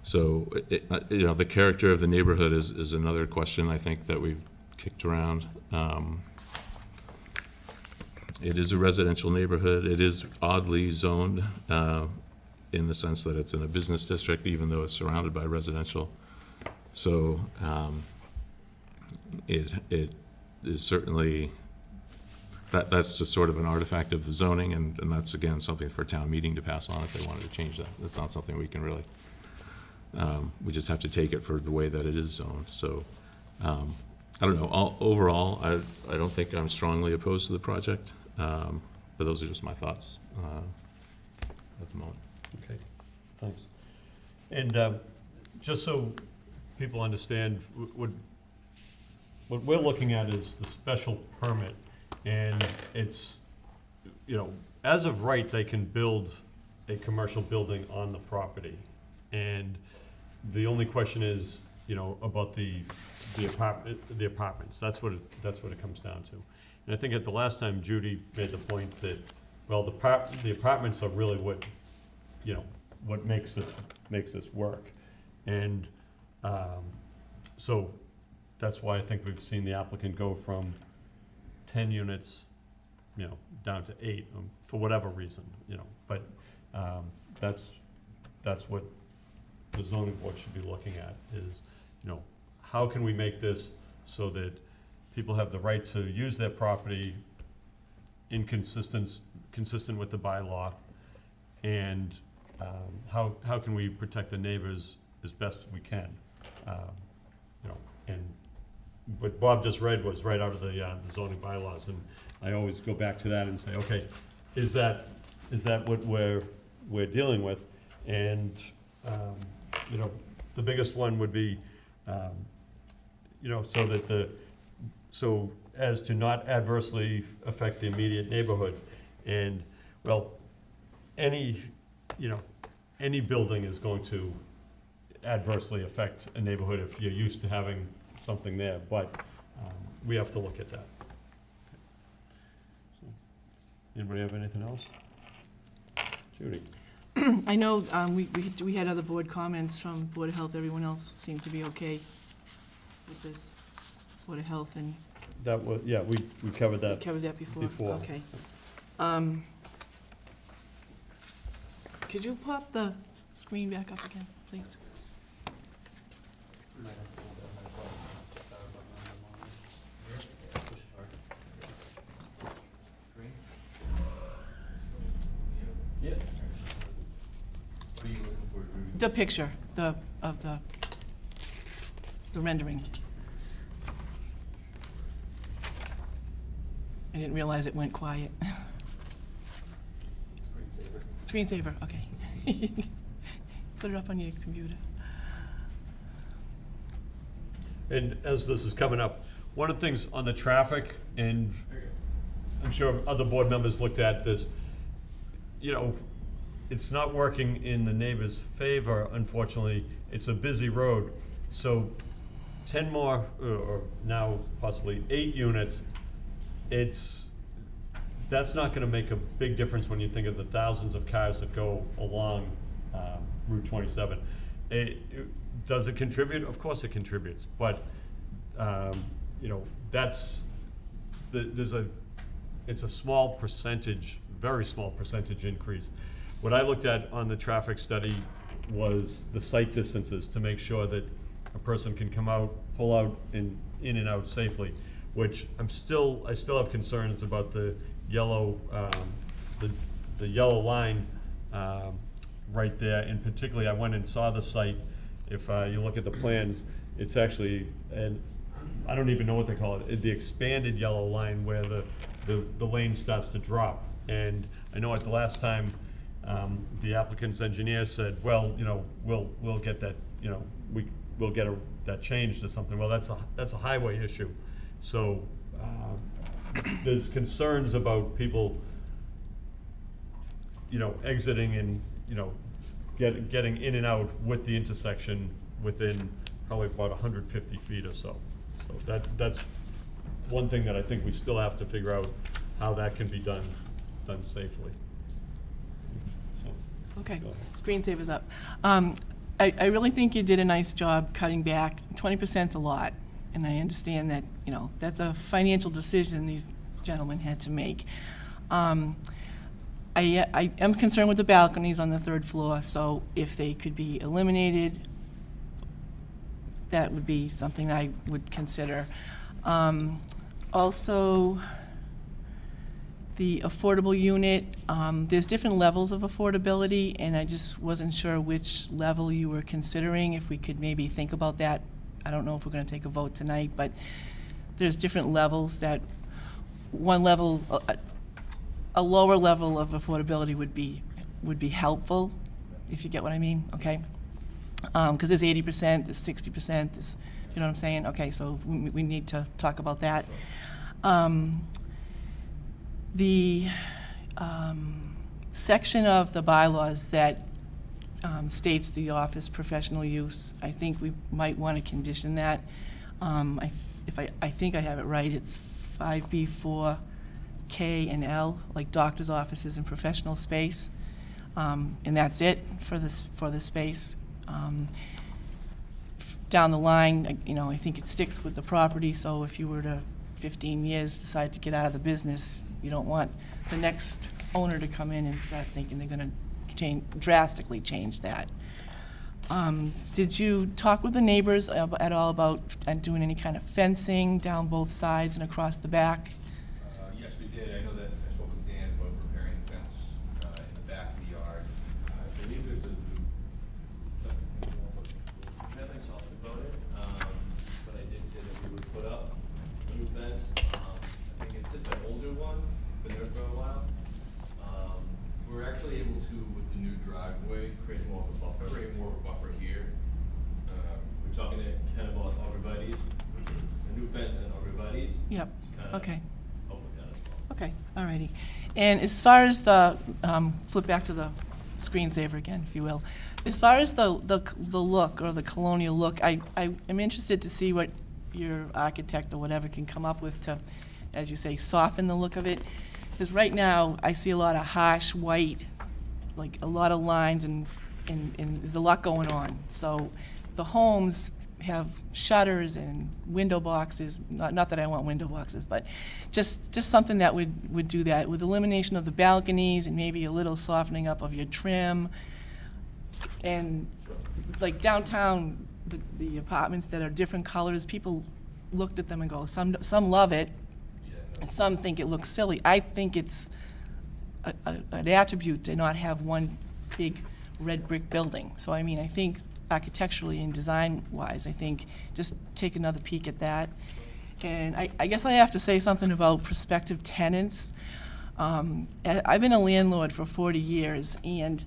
So, the character of the neighborhood is another question, I think, that we've kicked around. It is a residential neighborhood. It is oddly zoned in the sense that it's in a business district, even though it's surrounded by residential. So it is certainly, that's just sort of an artifact of the zoning, and that's, again, something for town meeting to pass on if they wanted to change that. That's not something we can really, we just have to take it for the way that it is zoned. So I don't know, overall, I don't think I'm strongly opposed to the project. But those are just my thoughts at the moment. Okay, thanks. And just so people understand, what we're looking at is the special permit, and it's, as of right, they can build a commercial building on the property. And the only question is, about the apartments. That's what it comes down to. And I think at the last time, Judy made the point that, well, the apartments are really what makes this work. And so that's why I think we've seen the applicant go from 10 units, down to 8, for whatever reason, But that's what the zoning board should be looking at is, how can we make this so that people have the right to use their property consistent with the bylaw, and how can we protect the neighbors as best we can? And what Bob just read was right out of the zoning bylaws, and I always go back to that and say, okay, is that what we're dealing with? And the biggest one would be, so as to not adversely affect the immediate neighborhood. And, well, any building is going to adversely affect a neighborhood if you're used to having something there, but we have to look at that. So, anybody have anything else? Judy? I know we had other board comments from Board of Health. Everyone else seemed to be okay with this, Board of Health, and That was, yeah, we covered that. covered that before? Before. Okay. Could you pop the screen back up again, please? Yeah. What are you looking for? The picture, of the rendering. I didn't realize it went quiet. Screensaver, okay. Put it up on your computer. And as this is coming up, one of the things on the traffic, and I'm sure other board members looked at this, it's not working in the neighbor's favor, unfortunately. It's a busy road, so 10 more, or now possibly 8 units, that's not gonna make a big difference when you think of the thousands of cars that go along Route 27. Does it contribute? Of course it contributes, but, you know, it's a small percentage, very small percentage increase. What I looked at on the traffic study was the site distances to make sure that a person can come out, pull out, and in and out safely, which I still have concerns about the yellow, the yellow line right there. And particularly, I went and saw the site. If you look at the plans, it's actually, and I don't even know what they call it, the expanded yellow line where the lane starts to drop. And I know at the last time, the applicant's engineer said, well, you know, we'll get that, you know, we'll get that changed to something. Well, that's a highway issue. So there's concerns about people, you know, exiting and, you know, getting in and out with the intersection within probably about 150 feet or so. So that's one thing that I think we still have to figure out how that can be done safely. So, Okay, go ahead. screensaver's up. I really think you did a nice job cutting back. 20%'s a lot, and I understand that, you know, that's a financial decision these gentlemen had to make. I am concerned with the balconies on the third floor, so if they could be eliminated, that would be something I would consider. Also, the affordable unit, there's different levels of affordability, and I just wasn't sure which level you were considering, if we could maybe think about that. I don't know if we're gonna take a vote tonight, but there's different levels that one level, a lower level of affordability would be helpful, if you get what I mean, okay? Because there's 80%, there's 60%, there's, you know what I'm saying? Okay, so we need to talk about that. The section of the bylaws that states the office professional use, I think we might want to condition that. I think I have it right, it's 5B4 K and L, like doctor's offices and professional space, and that's it for this space. Down the line, you know, I think it sticks with the property, so if you were to, 15 years, decide to get out of the business, you don't want the next owner to come in and start thinking they're gonna drastically change that. Did you talk with the neighbors at all about doing any kind of fencing down both sides and across the back? Yes, we did. I know that I spoke with Dan about repairing the fence in the back of the yard. I believe there's Nothing soft about it, but I did say that we would put up a new fence. I think it's just an older one, been there for a while. we're actually able to, with the new driveway, Create more of a buffer. create more of a buffer here. We're talking to Ken about arborvitae's, a new fence and arborvitae's. Yep, Kinda okay. help with that as well. Okay, all righty. And as far as the, flip back to the screensaver again, if you will. As far as the look, or the colonial look, I am interested to see what your architect or whatever can come up with to, as you say, soften the look of it. Because right now, I see a lot of harsh white, like a lot of lines, and there's a lot going on. So the homes have shutters and window boxes, not that I want window boxes, but just something that would do that, with elimination of the balconies and maybe a little softening up of your trim. And like downtown, the apartments that are different colors, people looked at them and go, some love it, and some think it looks silly. I think it's an attribute to not have one big red brick building. So I mean, I think architecturally and design-wise, I think just take another peek at that. And I guess I have to say something about prospective tenants. I've been a landlord for 40 years, and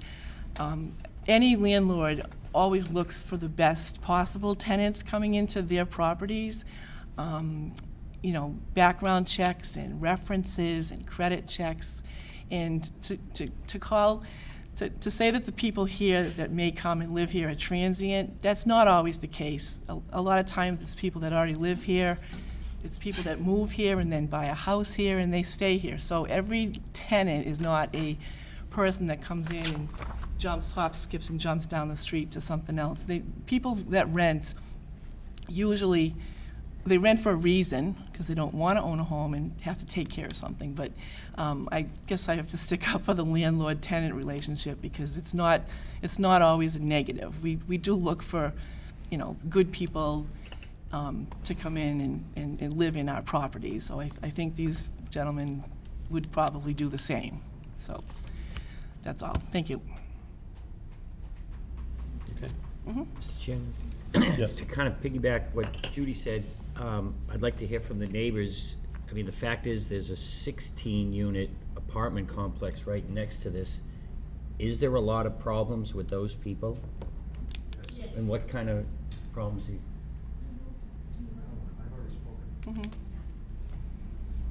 any landlord always looks for the best possible tenants coming into their properties. You know, background checks and references and credit checks, and to say that the people here that may come and live here are transient, that's not always the case. A lot of times it's people that already live here, it's people that move here and then buy a house here and they stay here. So every tenant is not a person that comes in and jumps, hops, skips, and jumps down the street to something else. People that rent, usually, they rent for a reason, because they don't want to own a home and have to take care of something. But I guess I have to stick up for the landlord-tenant relationship, because it's not always a negative. We do look for, good people to come in and live in our properties. So I think these gentlemen would probably do the same. So that's all. Thank you. Okay. Mr. Chairman? Yes. To kind of piggyback what Judy said, I'd like to hear from the neighbors. I mean, the fact is, there's a 16-unit apartment complex right next to this. Is there a lot of problems with those people? Yes. And what kind of problems do you?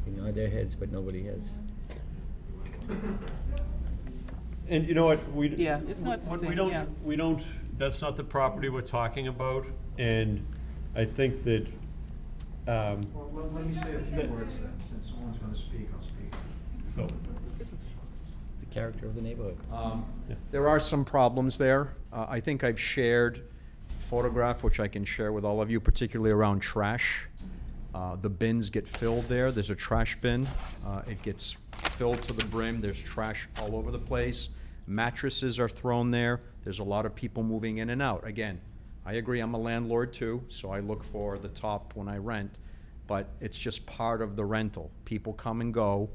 They nod their heads, but nobody has. And you know what, Yeah, it's not the thing, yeah. we don't, that's not the property we're talking about, and I think that, Well, let me say a few words then, since someone's gonna speak, I'll speak. so, The character of the neighborhood. There are some problems there. I think I've shared a photograph, which I can share with all of you, particularly around trash. The bins get filled there. There's a trash bin. It gets filled to the brim. There's trash all over the place. Mattresses are thrown there. There's a lot of people moving in and out. Again, I agree, I'm a landlord too, so I look for the top when I rent, but it's just part of the rental. People come and go.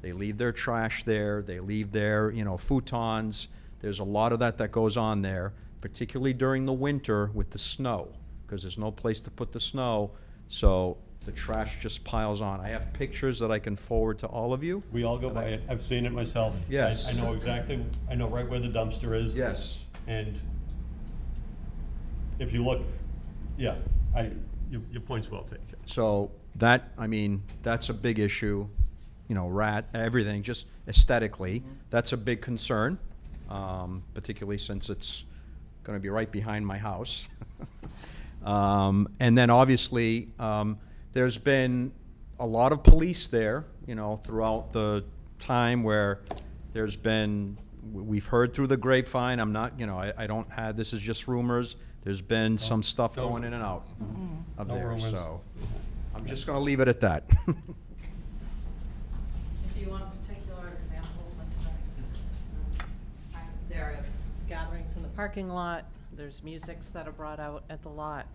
They leave their trash there. They leave their, futons. There's a lot of that goes on there, particularly during the winter with the snow, because there's no place to put the snow, so the trash just piles on. I have pictures that I can forward to all of you. we all go by it, I've seen it myself. Yes. I know exactly, I know right where the dumpster is. Yes. And if you look, yeah, your point's well taken. So that, that's a big issue, everything, just aesthetically. That's a big concern, particularly since it's gonna be right behind my house. And then obviously, there's been a lot of police there, throughout the time where there's been, we've heard through the grapevine, I'm not, I don't have, this is just rumors, there's been some stuff No. going in and out of No there, rumors. so I'm just gonna leave it at that. Do you want particular examples, Mr.? There's gatherings in the parking lot, there's musics that are brought out at the lot,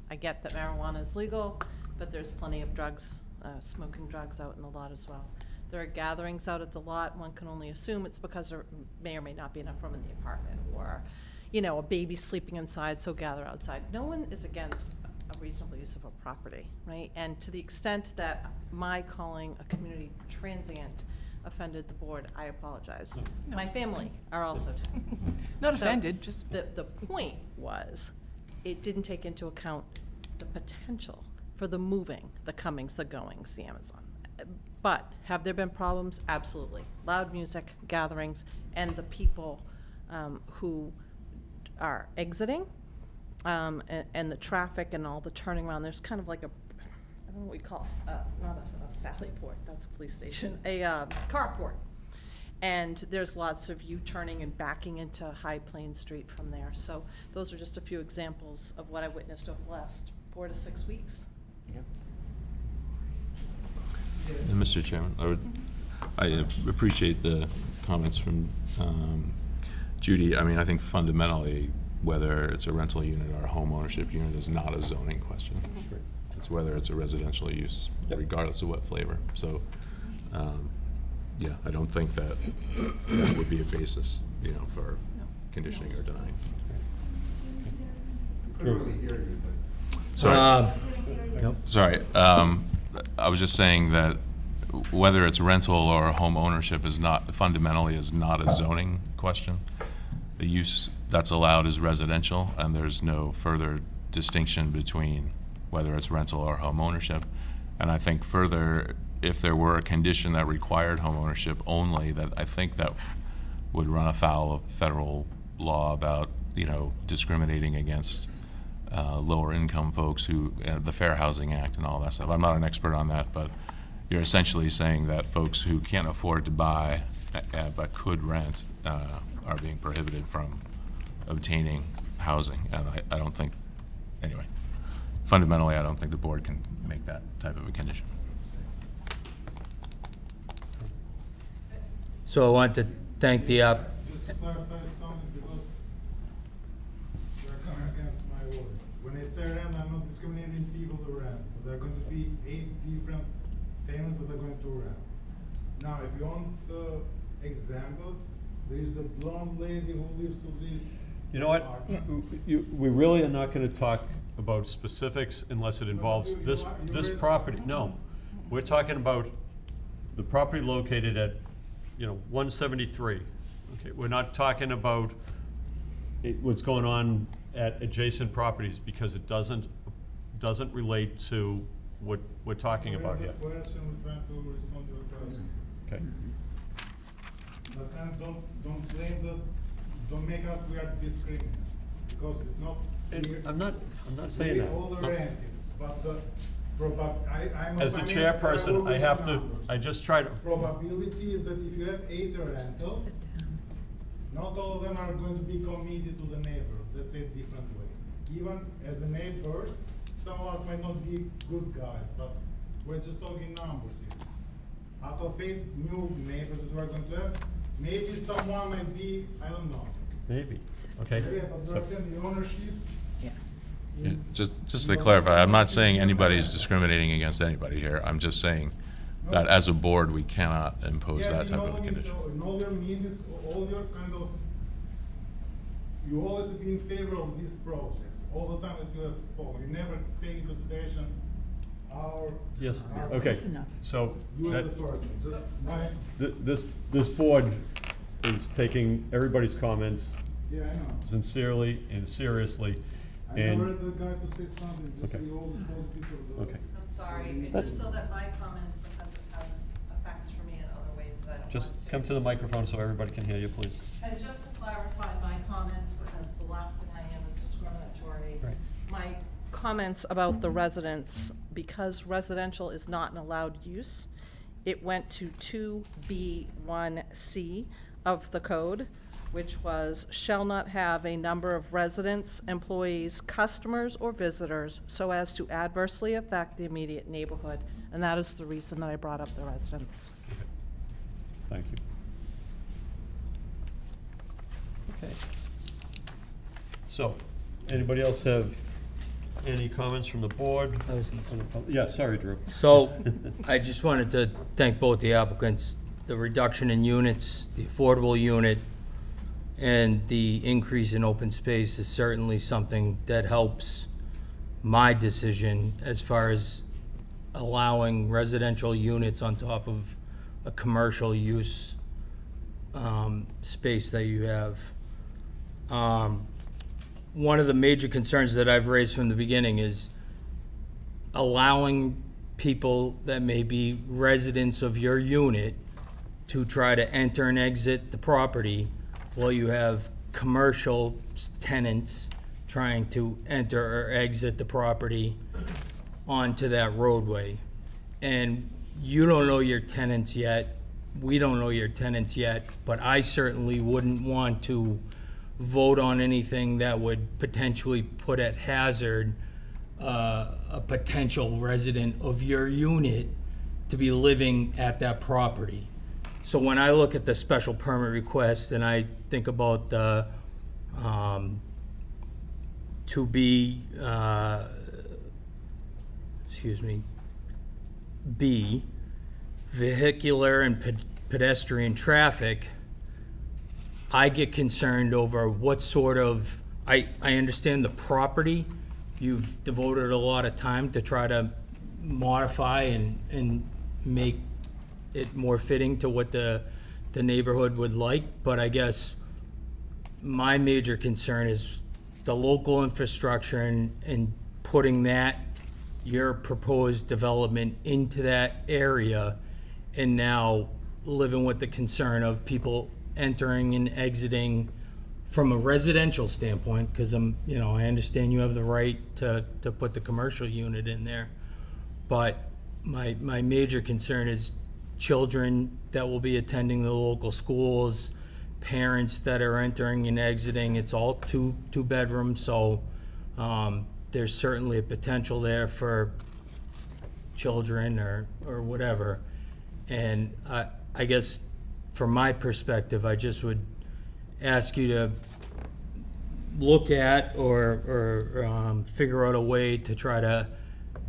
I get that marijuana is legal, but there's plenty of drugs, smoking drugs out in the lot as well. There are gatherings out at the lot, one can only assume it's because there may or may not be enough room in the apartment, or, a baby sleeping inside, so gather outside. No one is against a reasonable use of a property, right? And to the extent that my calling a community transient offended the board, I apologize. My family are also tenants. Not So offended, just, The point was, it didn't take into account the potential for the moving, the comings, the goings, the Amazon. But have there been problems? Absolutely. Loud music, gatherings, and the people who are exiting, and the traffic and all the turning around. There's kind of like a, I don't know what we call, not a Sally port, that's a police station, a carport. And there's lots of U-turning and backing into High Plains Street from there. So those are just a few examples of what I witnessed over the last 4 to 6 weeks. And Mr. Chairman, I appreciate the comments from Judy. I think fundamentally, whether it's a rental unit or a home ownership unit is not a zoning question. It's whether it's a residential use, regardless of what flavor. So, yeah, I don't think that would be a basis, for conditioning or denying. Sorry. Sorry. I was just saying that whether it's rental or home ownership is not a zoning question. The use that's allowed is residential, and there's no further distinction between whether it's rental or home ownership. And I think further, if there were a condition that required home ownership only, that I think that would run afoul of federal law about, discriminating against lower income folks who, the Fair Housing Act and all that stuff. I'm not an expert on that, but you're essentially saying that folks who can't afford to buy but could rent are being prohibited from obtaining housing. And I don't think, anyway, fundamentally, I don't think the board can make that type of a condition. So I want to thank the Just to clarify something, because you're coming against my word. When I say rent, I'm not discriminating people to rent, but there are going to be 8 different tenants that are going to rent. Now, if you want examples, there is a blonde lady who lives to this. You know what? apartment. We really are not gonna talk about specifics unless it involves this property. No, we're talking about the property located at, 173. Okay, we're not talking about what's going on at adjacent properties, because it doesn't relate to what we're talking about here. Raise the question, we're trying to respond to the question. Okay. But kind of don't blame don't make us we are discriminants, because it's not. I'm not saying that. All the No. rentings, but the I'm. As the I mean, chairperson, will I have with to, numbers. I just try to, Probability is that if you have 8 rentals, not all of them are going to be committed to the neighbor. Let's say it different way. Even as a neighbors, some of us might not be good guys, but we're just talking numbers here. Out of 8 new neighbors that we're going to have, maybe someone might be, I don't know. maybe, okay? Yeah, but So- we're saying the ownership. Yeah, just to clarify, I'm not saying anybody is discriminating against anybody here. I'm just saying that as a board, we cannot impose Yeah, that type of a condition. in all your meetings, all your kind of, you always be in favor of these projects, all the time that you have spoken, you never take in consideration our. Yes, our- okay, so, You as a that- person, just nice, this board is taking everybody's comments yeah, I know. sincerely and seriously, I never and, heard the guy to say something, just Okay. we all told people. okay. I'm sorry, and That's- just so that my comments, because it has effects for me in other ways that I don't want to. Just come to the microphone so everybody can hear you, please. And just to clarify my comments, because the last thing I am is discriminatory. Right. My comments about the residents, because residential is not an allowed use, it went to 2B1C of the code, which was, shall not have a number of residents, employees, customers, or visitors so as to adversely affect the immediate neighborhood. And that is the reason that I brought up the residents. Okay. Thank you. Okay. So, anybody else have any comments from the board? Yeah, sorry, Drew. So, I just wanted to thank both the applicants. The reduction in units, the affordable unit, and the increase in open space is certainly something that helps my decision as far as allowing residential units on top of a commercial use space that you have. One of the major concerns that I've raised from the beginning is allowing people that may be residents of your unit to try to enter and exit the property while you have commercial tenants trying to enter or exit the property onto that roadway. And you don't know your tenants yet, we don't know your tenants yet, but I certainly wouldn't want to vote on anything that would potentially put at hazard a potential resident of your unit to be living at that property. So when I look at the special permit request and I think about the B, vehicular and pedestrian traffic, I get concerned over what sort of, I understand the property, you've devoted a lot of time to try to modify and make it more fitting to what the neighborhood would like, but I guess my major concern is the local infrastructure and putting that, your proposed development into that area, and now living with the concern of people entering and exiting from a residential standpoint, because I understand you have the right to put the commercial unit in there. But my major concern is children that will be attending the local schools, parents that are entering and exiting. It's all two bedrooms, so there's certainly a potential there for children or whatever. And I guess from my perspective, I just would ask you to look at or figure out a way to try to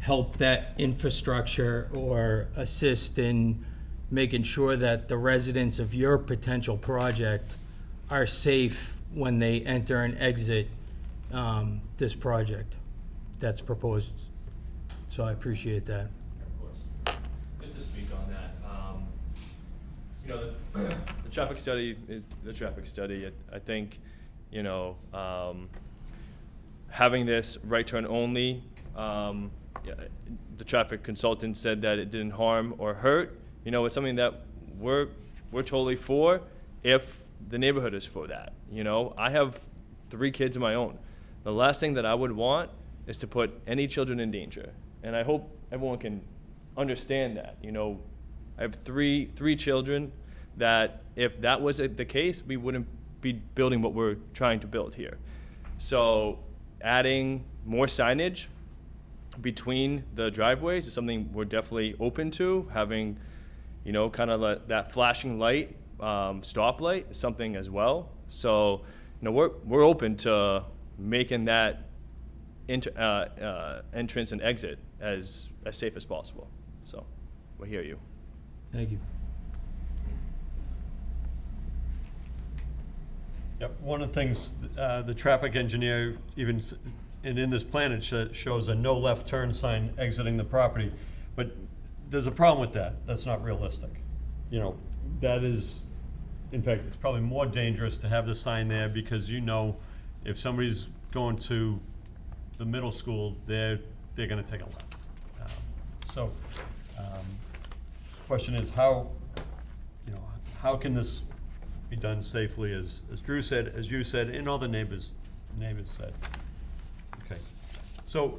help that infrastructure or assist in making sure that the residents of your potential project are safe when they enter and exit this project that's proposed. So I appreciate that. Of course. Just to speak on that, you know, the traffic study is the traffic study. I think, you know, having this right turn only, yeah, the traffic consultant said that it didn't harm or hurt. You know, it's something that we're totally for if the neighborhood is for that. You know, I have 3 kids of my own. The last thing that I would want is to put any children in danger. And I hope everyone can understand that. You know, I have three children that if that was the case, we wouldn't be building what we're trying to build here. So adding more signage between the driveways is something we're definitely open to. Having, you know, kind of that flashing light, stop light is something as well. So, you know, we're open to making that entrance and exit as safe as possible. So we hear you. Thank you. Yep, one of the things, the traffic engineer even, and in this plan, it shows a no left turn sign exiting the property. But there's a problem with that. That's not realistic. You know, that is, in fact, it's probably more dangerous to have the sign there because you know if somebody's going to the middle school, they're gonna take a left. So, question is how, you know, how can this be done safely, as Drew said, as you said, and all the neighbors said. Okay, so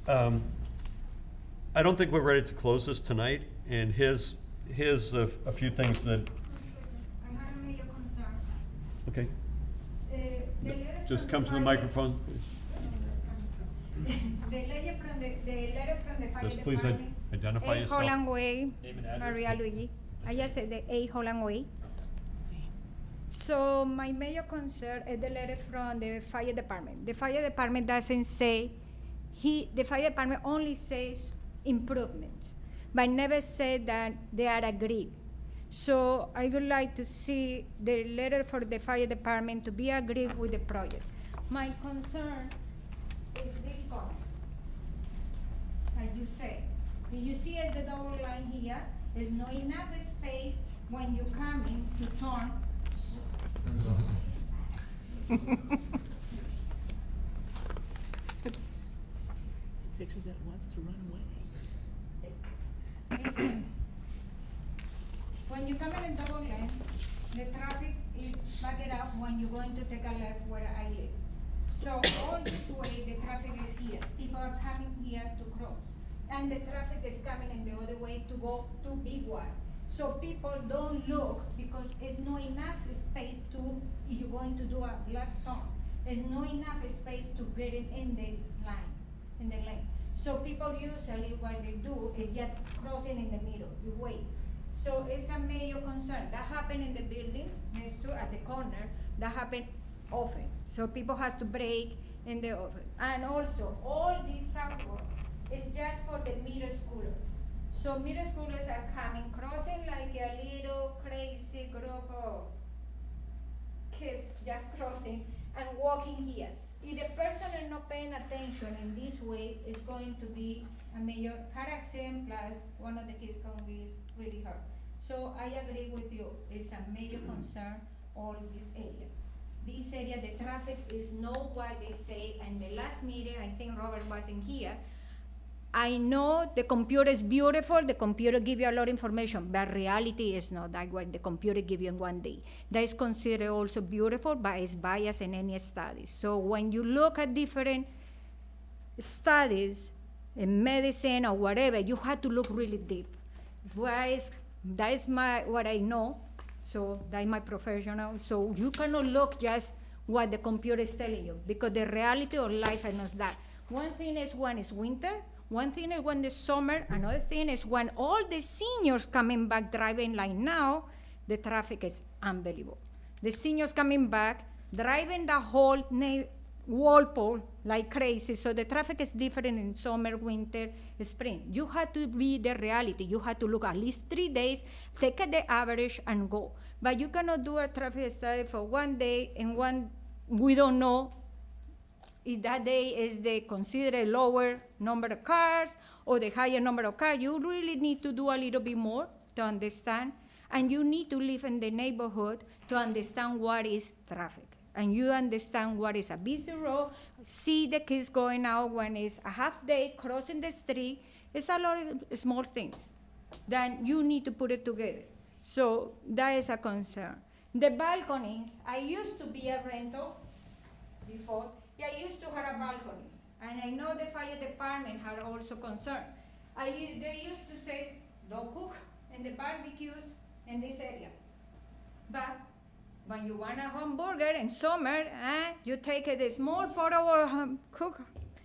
I don't think we're ready to close this tonight, and here's a few things that. I had a major concern. Okay. The letter Just from come to the fire- microphone, please. The letter from the fire Just please department. identify A yourself. Holland Way, Name and address. Maria Luigi. I just said the A Holland Way. So my major concern is the letter from the fire department. The fire department doesn't say, the fire department only says improvement, but never said that they are agreed. So I would like to see the letter for the fire department to be agreed with the project. My concern is this corner. Like you say, if you see the double line here, there's not enough space when you come in to turn. Picture that wants to run away. When you come in a double lane, the traffic is backed up when you're going to take a left where I live. So all this way, the traffic is here. People are coming here to cross. And the traffic is coming in the other way to go to Big Y. So people don't look because there's not enough space to, if you're going to do a left turn, there's not enough space to get it in the line, in the lane. So people usually what they do is just crossing in the middle, you wait. So it's a major concern. That happened in the building next to, at the corner, that happened often. So people have to break in the office. And also, all this sidewalk is just for the middle schoolers. So middle schoolers are coming, crossing like a little crazy group of kids just crossing and walking here. If the person is not paying attention in this way, it's going to be a major car accident, plus one of the kids can be really hurt. So I agree with you, it's a major concern, all this area. This area, the traffic is not what they say, and the last meeting, I think Robert wasn't here. I know the computer is beautiful, the computer give you a lot of information, but reality is not that what the computer give you in one day. That is considered also beautiful, but it's biased in any studies. So when you look at different studies in medicine or whatever, you have to look really deep. That is what I know. So that's my professional. So you cannot look just what the computer is telling you, because the reality of life is not that. One thing is when it's winter, one thing is when it's summer, another thing is when all the seniors coming back driving like now, the traffic is unbelievable. The seniors coming back, driving the whole Walpole like crazy, so the traffic is different in summer, winter, spring. You have to be the reality. You have to look at least 3 days, take the average and go. But you cannot do a traffic study for 1 day and we don't know if that day is the considered lower number of cars or the higher number of cars. You really need to do a little bit more to understand, and you need to live in the neighborhood to understand what is traffic. And you understand what is a busy road, see the kids going out when it's a half day, crossing the street. It's a lot of small things. Then you need to put it together. So that is a concern. The balconies, I used to be a rental before. Yeah, I used to have balconies. And I know the fire department had also concern. They used to say, don't cook in the barbecues in this area. But when you want a hamburger in summer, you take the small pot of cook,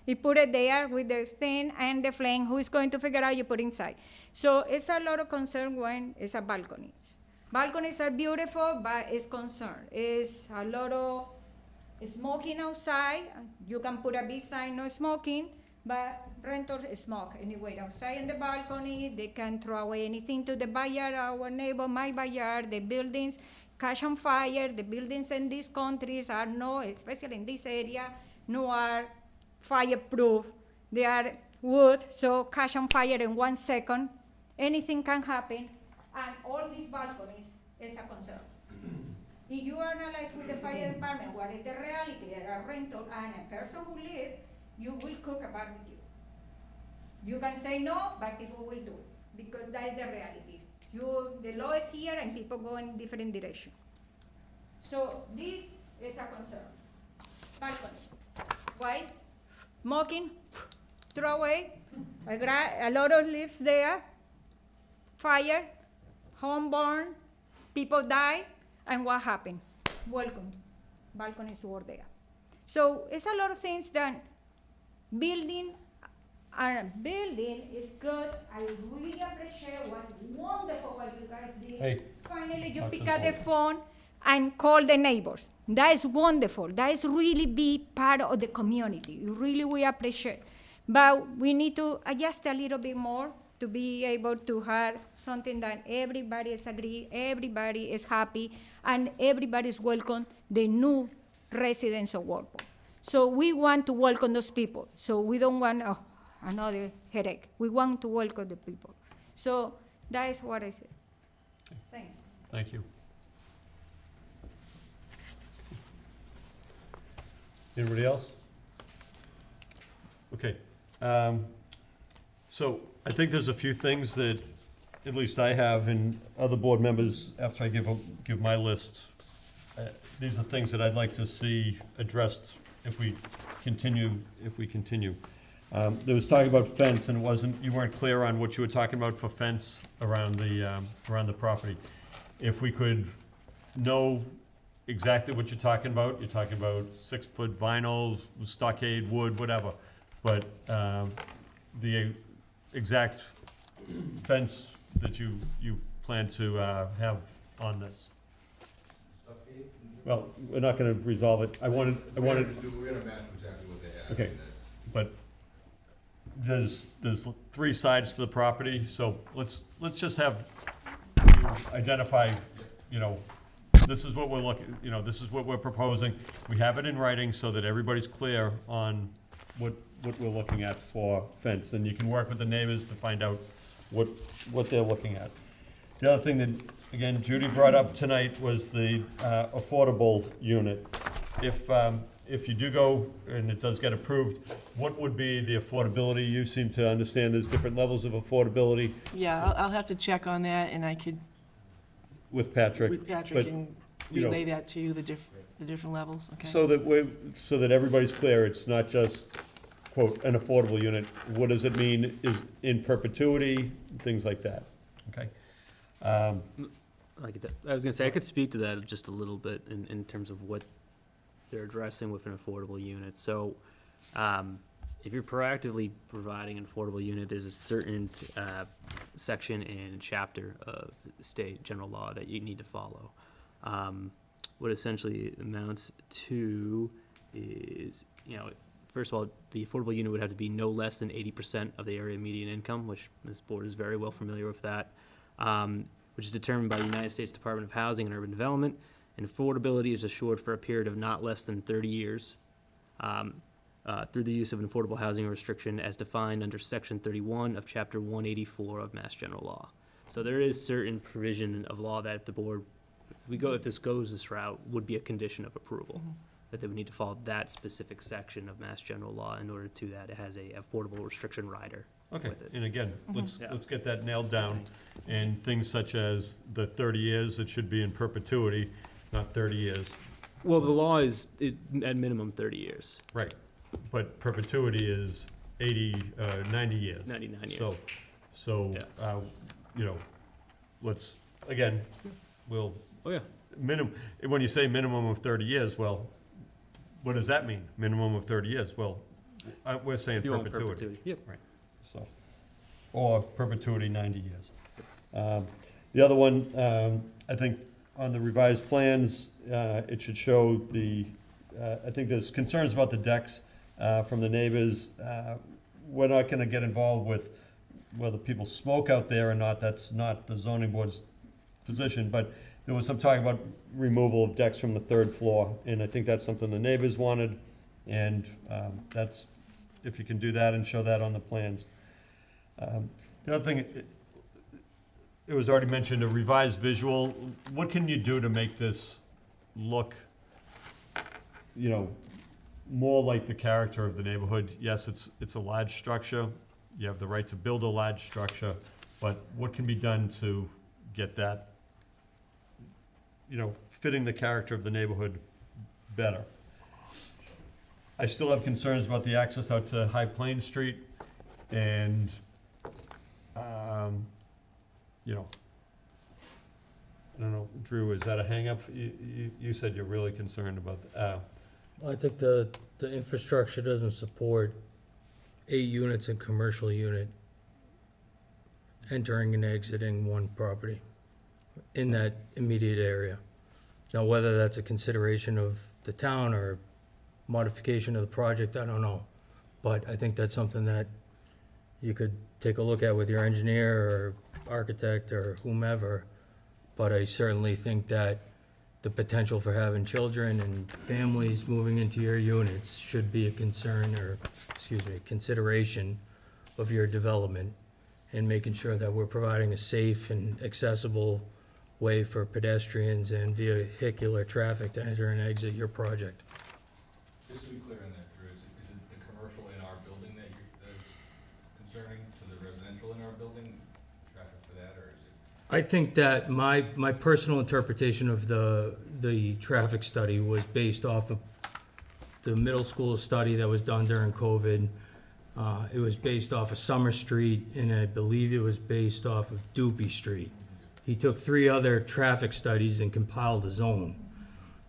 you put it there with the thing and the flame. Who is going to figure out you put inside? So it's a lot of concern when it's a balconies. Balconies are beautiful, but it's concern. It's a lot of smoking outside. You can put a big sign, no smoking, but renters smoke anyway outside in the balcony. They can throw away anything to the backyard, our neighbor, my backyard, the buildings catch on fire. The buildings in these countries are no, especially in this area, no are fireproof. They are wood, so catch on fire in 1 second. Anything can happen, and all these balconies is a concern. If you analyze with the fire department what is the reality, there are rental and a person who lives, you will cook a barbecue. You can say no, but people will do it, because that is the reality. The law is here and people go in different direction. So this is a concern. Balconies. Why? Smoking, throw away, a lot of leaves there, fire, home burn, people die, and what happened? Welcome. Balconies were there. So it's a lot of things that building is good. I really appreciate it. Was wonderful what you guys did. Hey. Finally, you Talk to pick the up the phone. phone and call the neighbors. That is wonderful. That is really be part of the community. Really, we appreciate. But we need to adjust a little bit more to be able to have something that everybody is agree, everybody is happy, and everybody is welcome, the new residents of Walpole. So we want to welcome those people. So we don't want another headache. We want to welcome the people. So that is what I said. Thank you. Thank you. Anybody else? Okay. So I think there's a few things that at least I have, and other board members, after I give my list, these are things that I'd like to see addressed if we continue. There was talking about fence, and you weren't clear on what you were talking about for fence around the property. If we could know exactly what you're talking about 6-foot vinyl, stockade, wood, whatever, but the exact fence that you plan to have on this. Well, we're not gonna resolve it. I wanted. We're gonna match exactly what they have. Okay, but there's 3 sides to the property, so let's just have you identify, this is what we're looking, this is what we're proposing. We have it in writing so that everybody's clear on what we're looking at for fence, and you can work with the neighbors to find out what they're looking at. The other thing that, again, Judy brought up tonight was the affordable unit. If you do go, and it does get approved, what would be the affordability? You seem to understand there's different levels of affordability Yeah, I'll have to check on that, and I could, with Patrick. with Patrick, but, and you know, relay that to you, the different levels, okay? So that everybody's clear, it's not just, quote, an affordable unit. What does it mean is in perpetuity, things like that, okay? I was gonna say, I could speak to that just a little bit in terms of what they're addressing with an affordable unit. So, if you're proactively providing an affordable unit, there's a certain, section and chapter of state general law that you need to follow. What essentially amounts to is, first of all, the affordable unit would have to be no less than 80% of the area median income, which this board is very well familiar with that, which is determined by the United States Department of Housing and Urban Development. And affordability is assured for a period of not less than 30 years through the use of an affordable housing restriction as defined under Section 31 of Chapter 184 of Mass General Law. So there is certain provision of law that if the board, if this goes this route, would be a condition of approval. That they would need to follow that specific section of Mass General Law in order to that. It has a affordable restriction rider Okay, with it. and again, let's Yeah. get that nailed down, and things such as the 30 years, it should be in perpetuity, not 30 years. Well, the law is at minimum 30 years. Right, but perpetuity is 90 years. 99 years. So, let's, again, we'll, Oh, yeah. when you say minimum of 30 years, well, what does that mean? Minimum of 30 years? Well, we're saying You want perpetuity. perpetuity. Yep. Right, so, or perpetuity 90 years. The other one, I think on the revised plans, it should show I think there's concerns about the decks from the neighbors. We're not gonna get involved with whether people smoke out there or not, that's not the zoning board's position, but there was some talk about removal of decks from the third floor, and I think that's something the neighbors wanted, and that's, if you can do that and show that on the plans. The other thing, it was already mentioned, a revised visual. What can you do to make this look, more like the character of the neighborhood? Yes, it's a large structure. You have the right to build a large structure, but what can be done to get that, fitting the character of the neighborhood better? I still have concerns about the access out to High Plains Street, and, I don't know, Drew, is that a hang-up? You said you're really concerned about, I think the infrastructure doesn't support 8 units in commercial unit entering and exiting one property in that immediate area. Now, whether that's a consideration of the town or modification of the project, I don't know. But I think that's something that you could take a look at with your engineer or architect or whomever. But I certainly think that the potential for having children and families moving into your units should be a concern, or, consideration of your development, and making sure that we're providing a safe and accessible way for pedestrians and vehicular traffic to enter and exit your project. Just to be clear on that, Drew, is it the commercial in our building that's concerning to the residential in our building, traffic for that, or is it? I think that my personal interpretation of the traffic study was based off of the middle school study that was done during COVID. It was based off of Summer Street, and I believe it was based off of Doobie Street. He took 3 other traffic studies and compiled a zone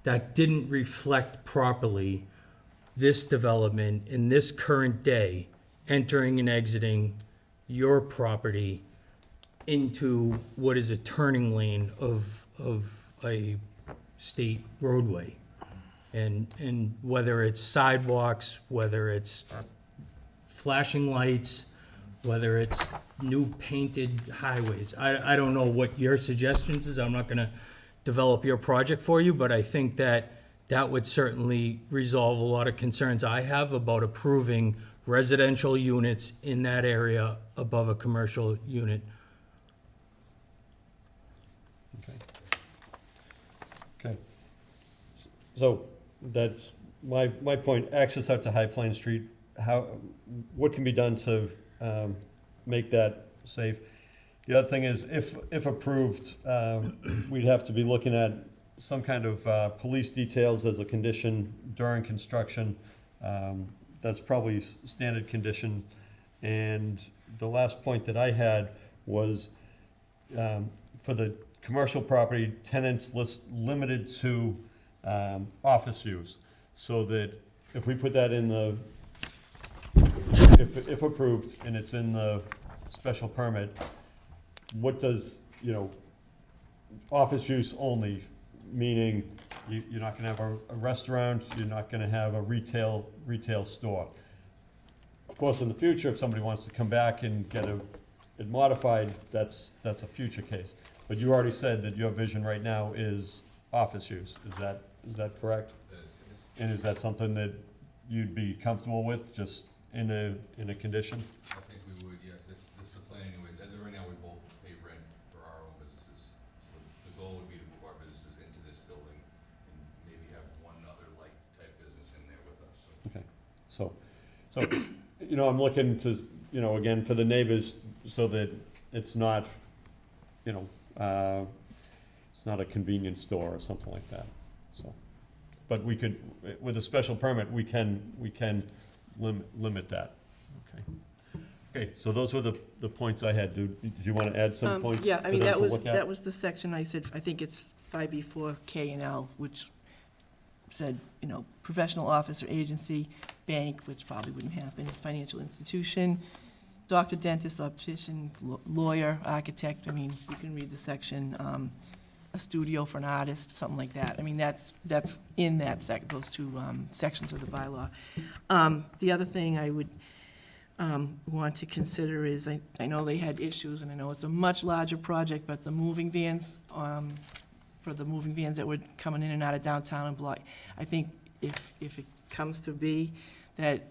that didn't reflect properly this development in this current day, entering and exiting your property into what is a turning lane of a state roadway. And whether it's sidewalks, whether it's flashing lights, whether it's new painted highways. I don't know what your suggestions is. I'm not gonna develop your project for you, but I think that would certainly resolve a lot of concerns I have about approving residential units in that area above a commercial unit. Okay. So, that's my point, access out to High Plains Street, what can be done to make that safe? The other thing is, if approved, we'd have to be looking at some kind of police details as a condition during construction. That's probably standard condition. And the last point that I had was, for the commercial property, tenants limited to, office use. So that if we put that in the, if approved, and it's in the special permit, what does, office use only, meaning you're not gonna have a restaurant, you're not gonna have a retail store. Of course, in the future, if somebody wants to come back and get it modified, that's a future case. But you already said that your vision right now is office use, is that correct? And is that something that you'd be comfortable with, just in a condition? I think we would, yes, this is the plan anyways. As of right now, we both pay rent for our own businesses. So the goal would be to move our businesses into this building and maybe have one other light type business in there with us, so. Okay, so, I'm looking to, again, for the neighbors, so that it's not, it's not a convenience store or something like that, so. But we could, with a special permit, we can limit that, okay. Okay, so those were the points I had. Do you want to add some points Yeah, for I mean, them to look at? that was the section I said, I think it's 5B4 K and L, which said, professional office or agency, bank, which probably wouldn't happen, financial institution, doctor, dentist, optician, lawyer, architect, I mean, you can read the section, a studio for an artist, something like that. I mean, that's in that those two sections of the bylaw. The other thing I would want to consider is, I know they had issues, and I know it's a much larger project, but the moving vans, for the moving vans that were coming in and out of downtown and block, I think if it comes to be that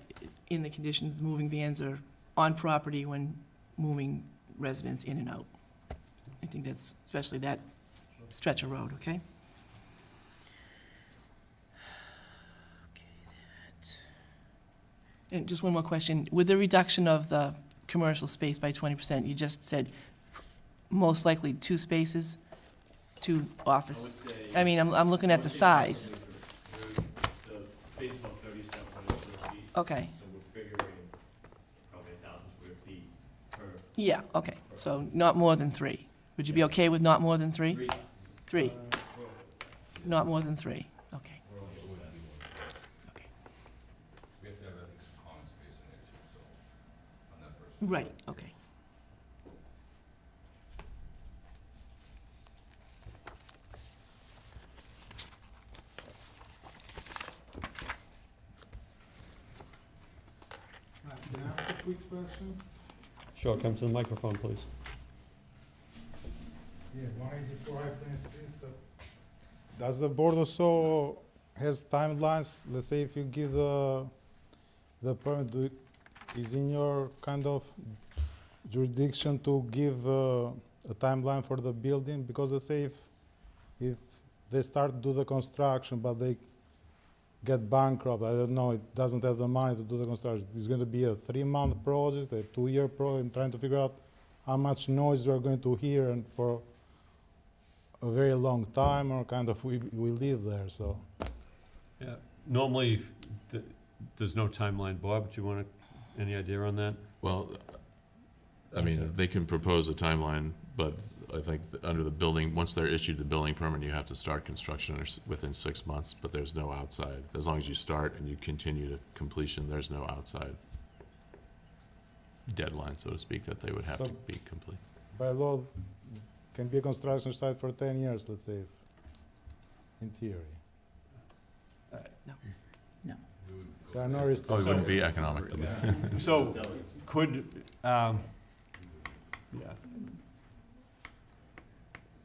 in the conditions, moving vans are on property when moving residents in and out. I think that's, especially that stretch of road, okay? And just one more question. With the reduction of the commercial space by 20%, you just said most likely 2 spaces, 2 office. I mean, I'm looking at the size. The space about 3,700 square feet. Okay, So we're figuring probably 1,000 square feet per. yeah, okay. So not more than 3. Would you be okay with not more than 3? 3, not more than 3, okay. Okay. We have to have, I think, some common space in there too, so, on that first. Right, okay. Can I ask a quick question? Sure, come to the microphone, please. Yeah, 184 High Plain Street, so. Does the board also has timelines? Let's say if you give the permit, is in your kind of jurisdiction to give a timeline for the building? Because let's say if they start to do the construction, but they get bankrupt, I don't know, it doesn't have the money to do the construction, it's going to be a 3-month project, a 2-year project, and trying to figure out how much noise we're going to hear and for a very long time, or kind of we live there, so. Yeah, normally, there's no timeline. Bob, do you want any idea on that? Well, I mean, they can propose a timeline, but I think under the building, once they're issued the building permit, you have to start construction within 6 months, but there's no outside. As long as you start and you continue to completion, there's no outside deadline, so to speak, that they would have to be complete. By law, can be a construction site for 10 years, let's say, in theory. No. So I know Oh, it restrictions. wouldn't be economic. So, could, yeah.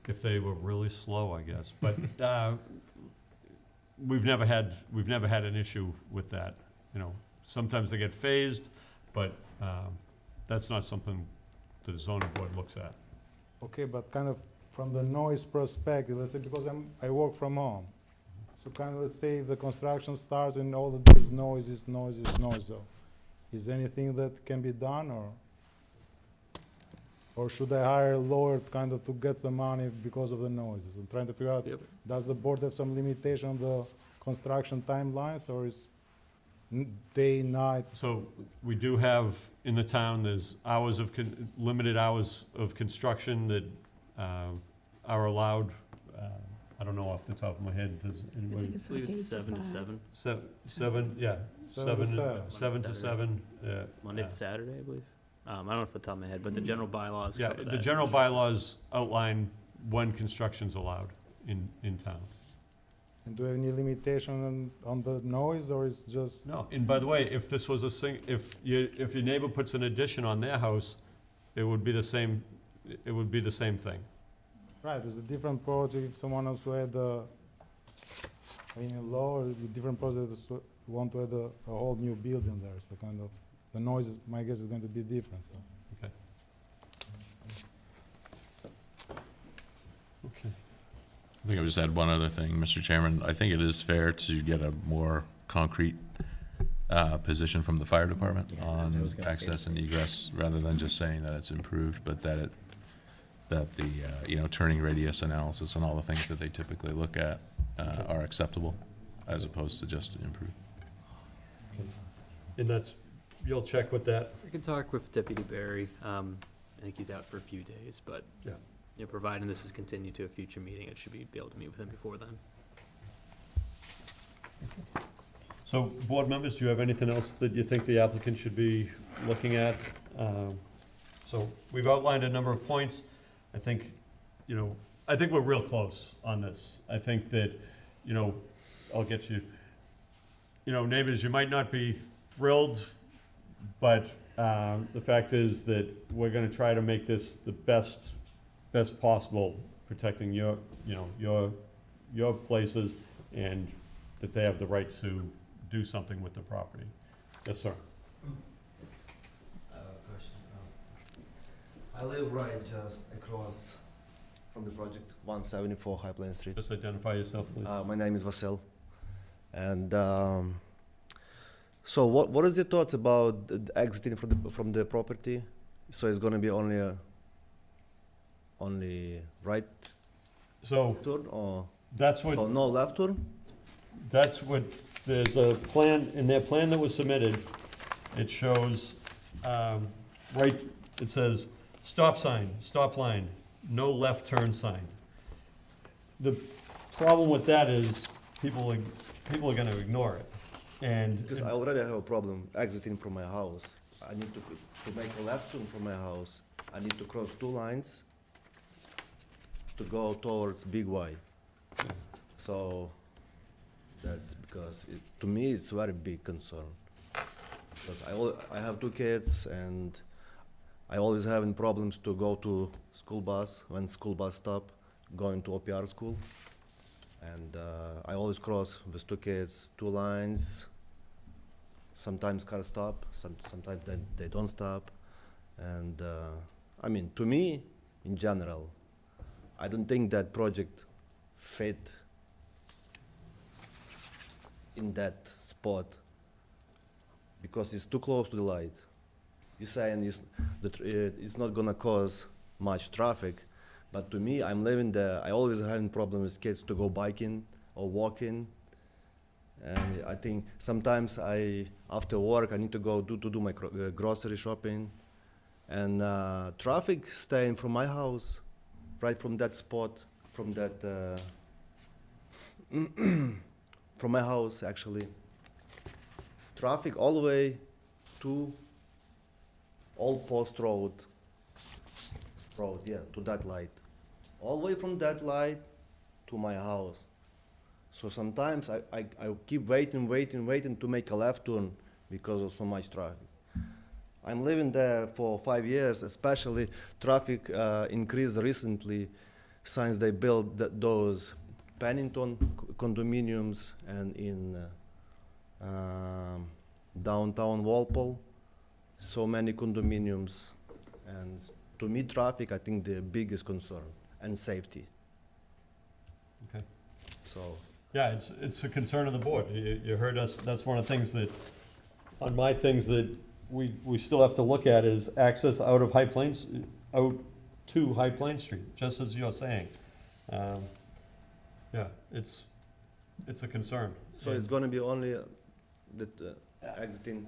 If they were really slow, I guess, but, we've never had an issue with that, Sometimes they get phased, but, that's not something the zoning board looks at. Okay, but kind of from the noise perspective, let's say, because I work from home. So kind of, let's say, the construction starts and all of this noise, so is anything that can be done, or should I hire a lawyer kind of to get some money because of the noises? I'm trying to figure out, does the board have some limitation on the construction timelines, or is day, night? So, we do have, in the town, there's limited hours of construction that, are allowed. I don't know off the top of my head, does anybody? I believe it's 7 to 7, Seven, yeah, 7 to 7. 7 to 7, Monday to Saturday, I believe. I don't know off the top of my head, but the general bylaws yeah, cover that. the general bylaws outline when construction's allowed in town. And do you have any limitation on the noise, or is just? No, and by the way, if this was if your neighbor puts an addition on their house, it would be the same thing. Right, there's a different project if someone else had in law, or different projects want to add a whole new building there, so kind of, the noise, my guess, is going to be different, so. Okay. Okay. I think I would just add one other thing, Mr. Chairman. I think it is fair to get a more concrete position from the fire department Yeah, that's what I was on gonna say. access and egress, rather than just saying that it's improved, but that the, you know, turning radius analysis and all the things that they typically look at are acceptable, as opposed to just improved. And that's, you'll check with that? I can talk with Deputy Barry. I think he's out for a few days, but Yeah. you know, providing this is continued to a future meeting, it should be able to meet with him before then. So, board members, do you have anything else that you think the applicant should be looking at? So, we've outlined a number of points. I think, I think we're real close on this. I think that, I'll get you, neighbors, you might not be thrilled, but the fact is that we're gonna try to make this the best possible, protecting your places, and that they have the right to do something with the property. Yes, sir. Question. I live right just across from the project, 174 High Plain Street. Just identify yourself, please. My name is Vasil. And so what is your thoughts about exiting from the property? So it's gonna be only right So, turn, or that's what, so no left turn? that's what, there's a plan, in their plan that was submitted, it shows, right, it says, stop sign, stop line, no left turn sign. The problem with that is, people are gonna ignore it, and. Because I already have a problem exiting from my house. I need to make a left turn from my house. I need to cross 2 lines to go towards Big Y. So that's because to me it's very big concern. Because I have 2 kids, and I always having problems to go to school bus when school bus stop, going to OPR school. And I always cross with 2 kids, 2 lines. Sometimes cars stop, sometimes they don't stop. And I mean, to me, in general, I don't think that project fit in that spot because it's too close to the light. You're saying it's not gonna cause much traffic, but to me, I'm living there. I always having problem with kids to go biking or walking, and I think sometimes after work I need to go do my grocery shopping, and traffic staying from my house, right from that spot, from that from my house actually. Traffic all the way to Old Post Road, to that light. All the way from that light to my house. So sometimes I keep waiting to make a left turn because of so much traffic. I'm living there for 5 years, especially traffic increased recently since they built those Pennington condominiums and in downtown Walpole, so many condominiums. And to me, traffic, I think the biggest concern, and safety. Okay. So, Yeah, it's a concern of the board. You heard us, that's one of the things that, on my things that we still have to look at is access out of High Plains, out to High Plains Street, just as you're saying. Yeah, it's a concern. so it's gonna be only exiting.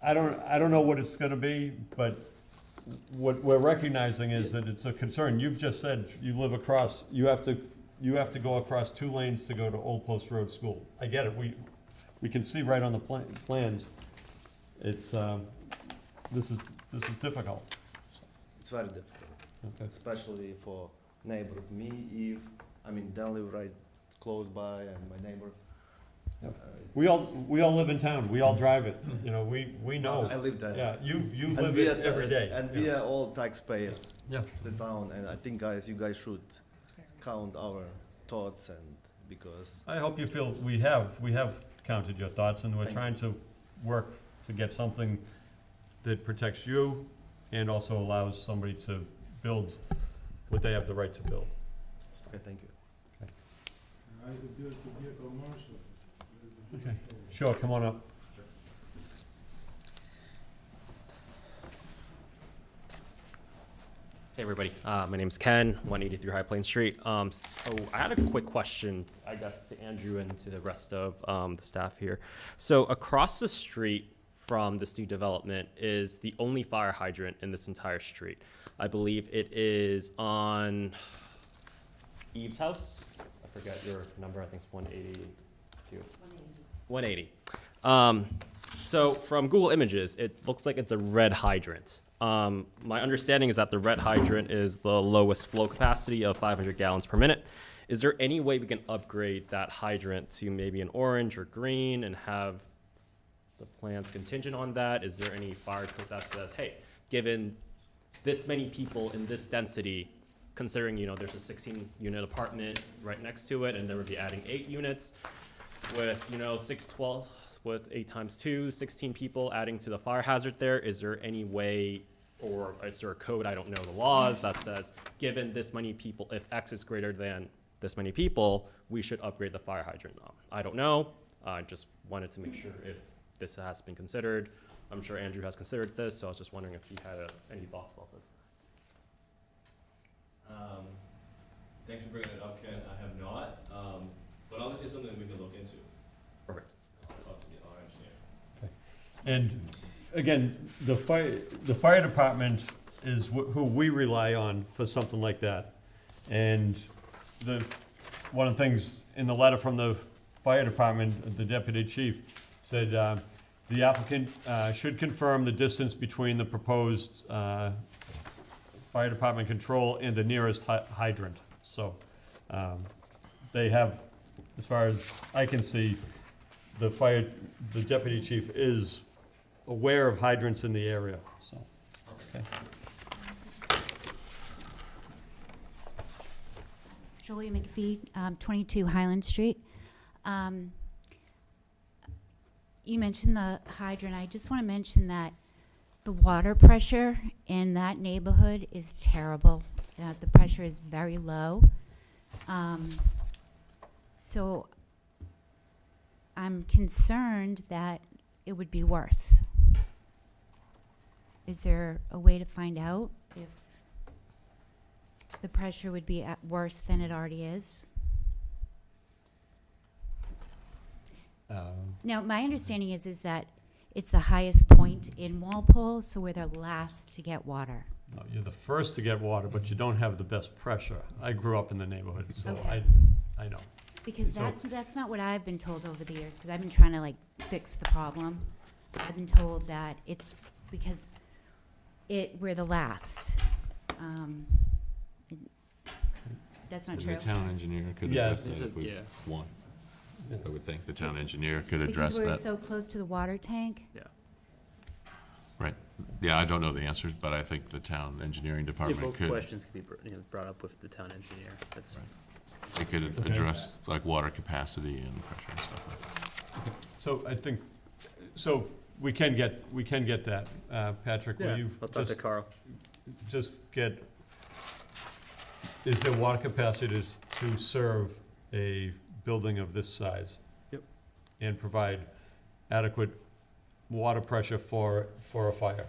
I don't know what it's gonna be, but what we're recognizing is that it's a concern. You've just said you live across, you have to go across 2 lanes to go to Old Post Road School. I get it, we can see right on the plans, it's, this is difficult. It's very difficult, Okay. especially for neighbors. Me, Eve, I mean, they live right close by, and my neighbor. Yep. It's- We all live in town, we all drive it, you know, we know. I live there. Yeah, you And live we it are every day. And we are all taxpayers, Yeah. the town, and I think, guys, you guys should count our thoughts, and because I hope you feel we have counted your thoughts, and we're Thank trying to work to get something that protects you and also allows somebody to build what they have the right to build. okay, thank you. Okay. Sure, come on up. Hey, everybody. My name's Ken, 183 High Plains Street. So I had a quick question, I guess, to Andrew and to the rest of the staff here. So across the street from this new development is the only fire hydrant in this entire street. I believe it is on Eve's house. I forget your number. I think it's 182. 180. So from Google Images, it looks like it's a red hydrant. My understanding is that the red hydrant is the lowest flow capacity of 500 gallons per minute. Is there any way we can upgrade that hydrant to maybe an orange or green and have the plans contingent on that? Is there any fire code that says, hey, given this many people in this density, considering, you know, there's a 16-unit apartment right next to it, and then we'd be adding 8 units with, you know, 12, with 8 times 2, 16 people adding to the fire hazard there. Is there any way, or is there a code, I don't know the laws, that says, given this many people, if X is greater than this many people, we should upgrade the fire hydrant? I don't know. I just wanted to make sure if this has been considered. I'm sure Andrew has considered this, so I was just wondering if you had any thoughts about this. Thanks for bringing it up, Ken. I have not, but obviously it's something we can look into. Perfect. I'll talk to our engineer. And again, the fire department is who we rely on for something like that. And one of the things in the letter from the fire department, the deputy chief said, the applicant should confirm the distance between the proposed fire department control and the nearest hydrant. So they have, as far as I can see, the deputy chief is aware of hydrants in the area, so, okay. Julia McPhee, 22 Highland Street. You mentioned the hydrant. I just want to mention that the water pressure in that neighborhood is terrible. The pressure is very low. So I'm concerned that it would be worse. Is there a way to find out if the pressure would be worse than it already is? Now, my understanding is that it's the highest point in Walpole, so we're the last to get water. No, you're the first to get water, but you don't have the best pressure. I grew up in the neighborhood, so Okay. I know. Because So- that's not what I've been told over the years, because I've been trying to like fix the problem. I've been told that it's because we're the last. That's not And true. the town engineer could Yeah, address that if we yeah. want. I would think the town engineer could address Because we're that. so close to the water tank. Yeah. Right. Yeah, I don't know the answers, but I think the town engineering Yeah, department both could, questions could be brought up with the town engineer. That's they could address like water capacity and pressure and stuff like that. So I think, so we can get that. Patrick, will yeah. you I'll talk to Carl. just get, is there water capacity to serve a building of this size? Yep. And provide adequate water pressure for a fire?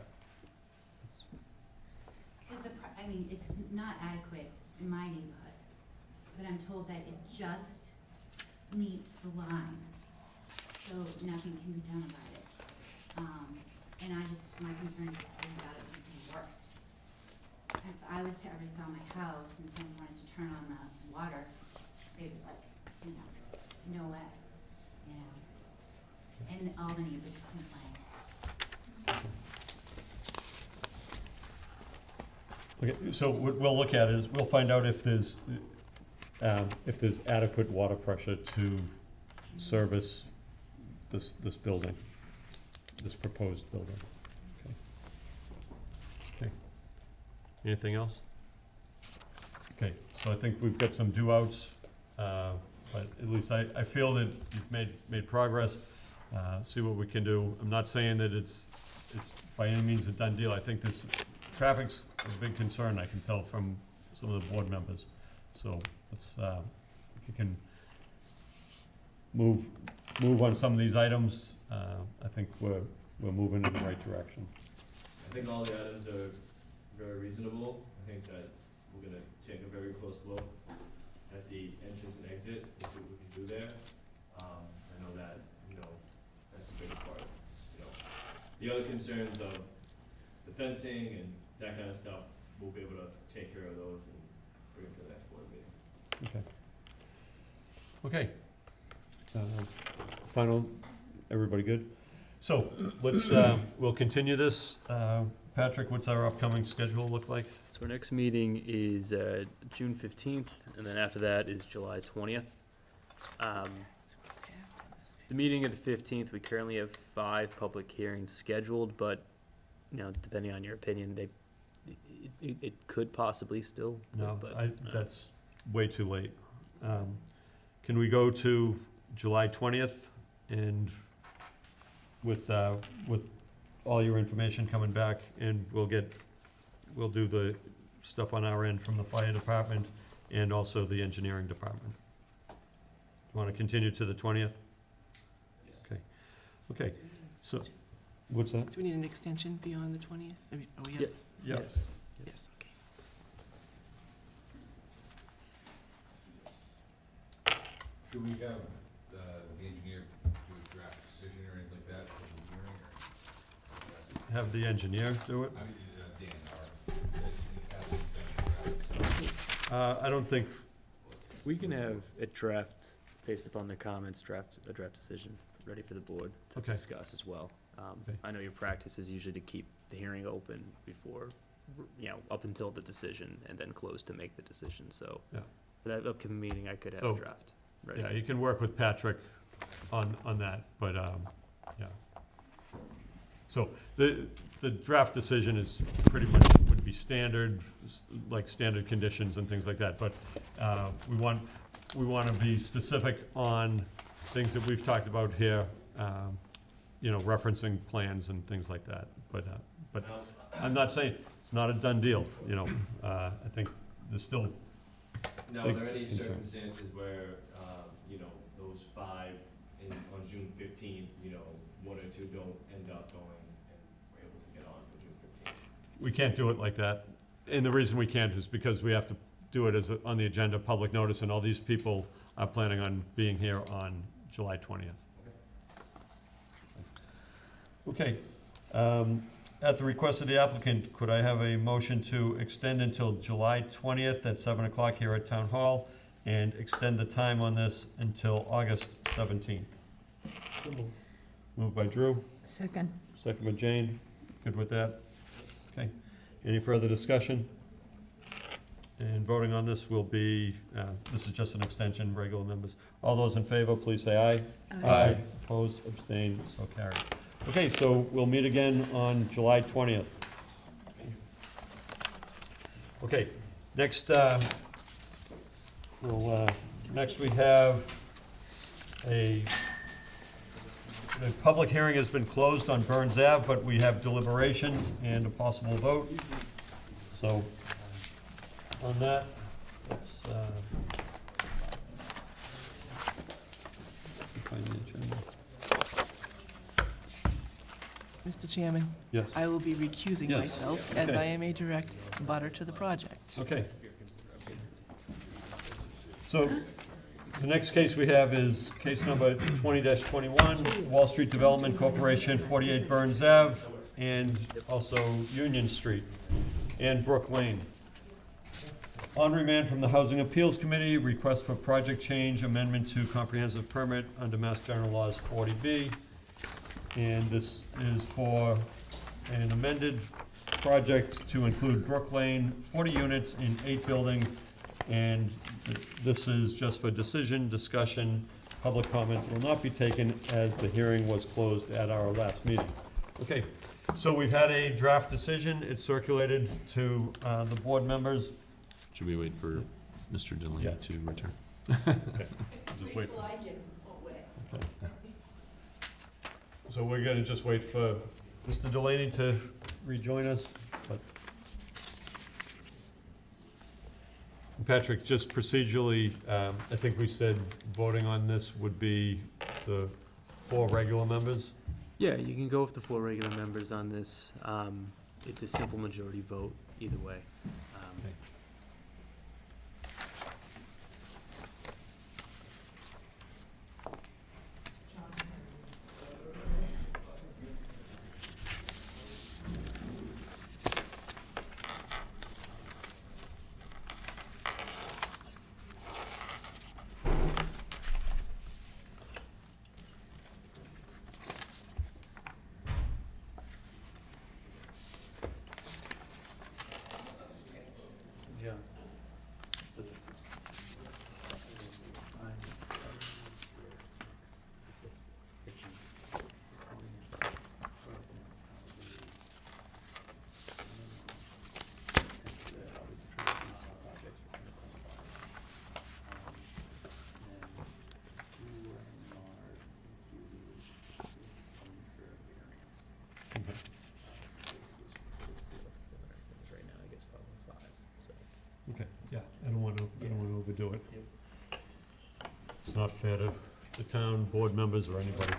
Because I mean, it's not adequate in my neighborhood, but I'm told that it just meets the line, so nothing can be done about it. And my concern is that it would be worse. if I was to ever sell my house and someone wanted to turn on the water, they'd be like, you know, no way, you know. And all the neighbors complain. Okay, so what we'll look at is, we'll find out if there's adequate water pressure to service this building, this proposed building. Okay. Okay. Anything else? Okay, so I think we've got some do-outs, but at least I feel that you've made progress. See what we can do. I'm not saying that it's by any means a done deal. I think this, traffic's a big concern, I can tell from some of the board members. So let's, if you can move on some of these items, I think we're moving in the right direction. I think all the items are very reasonable. I think that we're gonna take a very close look at the entrance and exit and see what we can do there. I know that, you know, that's the biggest part, you know. The other concerns of the fencing and that kind of stuff, we'll be able to take care of those and bring them to the next board meeting. Okay. Okay. Final, everybody good? So let's, we'll continue this. Patrick, what's our upcoming schedule look like? So our next meeting is June 15th, and then after that is July 20th. The meeting of the 15th, we currently have 5 public hearings scheduled, but, you know, depending on your opinion, it could possibly still. No, but, that's way too late. Can we go to July 20th and with all your information coming back, and we'll do the stuff on our end from the fire department and also the engineering department. Want to continue to the 20th? Okay. Okay, so, what's that? Do we need an extension beyond the 20th? Are we Yeah. Yes. Yes, okay. Should we have the engineer do a draft decision or anything like that for the hearing, or? Have the engineer do it? I mean, Dan, our, I don't think, We can have a draft, based upon the comments, a draft decision ready for the board to Okay. discuss as well. Okay. I know your practice is usually to keep the hearing open before, you know, up until the decision, and then close to make the decision, so. Yeah. For that upcoming meeting, I could have So, a draft ready. yeah, you can work with Patrick on that, but, yeah. So the draft decision is pretty much would be standard, like standard conditions and things like that, but we want to be specific on things that we've talked about here, you know, referencing plans and things like that. But I'm not saying it's not a done deal, you know. I think there's still. Now, are there any circumstances where, you know, those 5 on June 15th, you know, 1 or 2 don't end up going and we're able to get on for June 15th? We can't do it like that. And the reason we can't is because we have to do it as on the agenda, public notice, and all these people are planning on being here on July 20th. Okay. At the request of the applicant, could I have a motion to extend until July 20th at 7 o'clock here at Town Hall, and extend the time on this until August 17th? Moved by Drew, Second. second by Jane. Good with that? Okay. Any further discussion? And voting on this will be, this is just an extension, regular members. All those in favor, please say aye. Aye. Opposed, abstained, so carried. Okay, so we'll meet again on July 20th. Okay, next, next we have the public hearing has been closed on Burns Ave, but we have deliberations and a possible vote. So, on that, let's, find the agenda. Mr. Chairman, Yes. I will be recusing Yes. myself as Okay. I am a direct butter to the project. Okay. So, the next case we have is case number 20-21, Wall Street Development Corporation, 48 Burns Ave, and also Union Street, and Brook Lane. On remand from the Housing Appeals Committee, request for project change amendment to comprehensive permit under Mass General Laws 40B. And this is for an amended project to include Brook Lane, 40 units in 8 buildings. And this is just for decision, discussion, public comments will not be taken as the hearing was closed at our last meeting. Okay, so we've had a draft decision. It's circulated to the board members. Should we wait for Mr. Delaney Yeah. to return? Okay, just wait. Okay. So we're gonna just wait for Mr. Delaney to rejoin us, but. Patrick, just procedurally, I think we said voting on this would be the 4 regular members. Yeah, you can go with the 4 regular members on this. It's a simple majority vote either way. Yeah. Right now, I guess probably 5, so. Okay, yeah, I don't wanna overdo it. It's not fair to the town, board members, or anybody.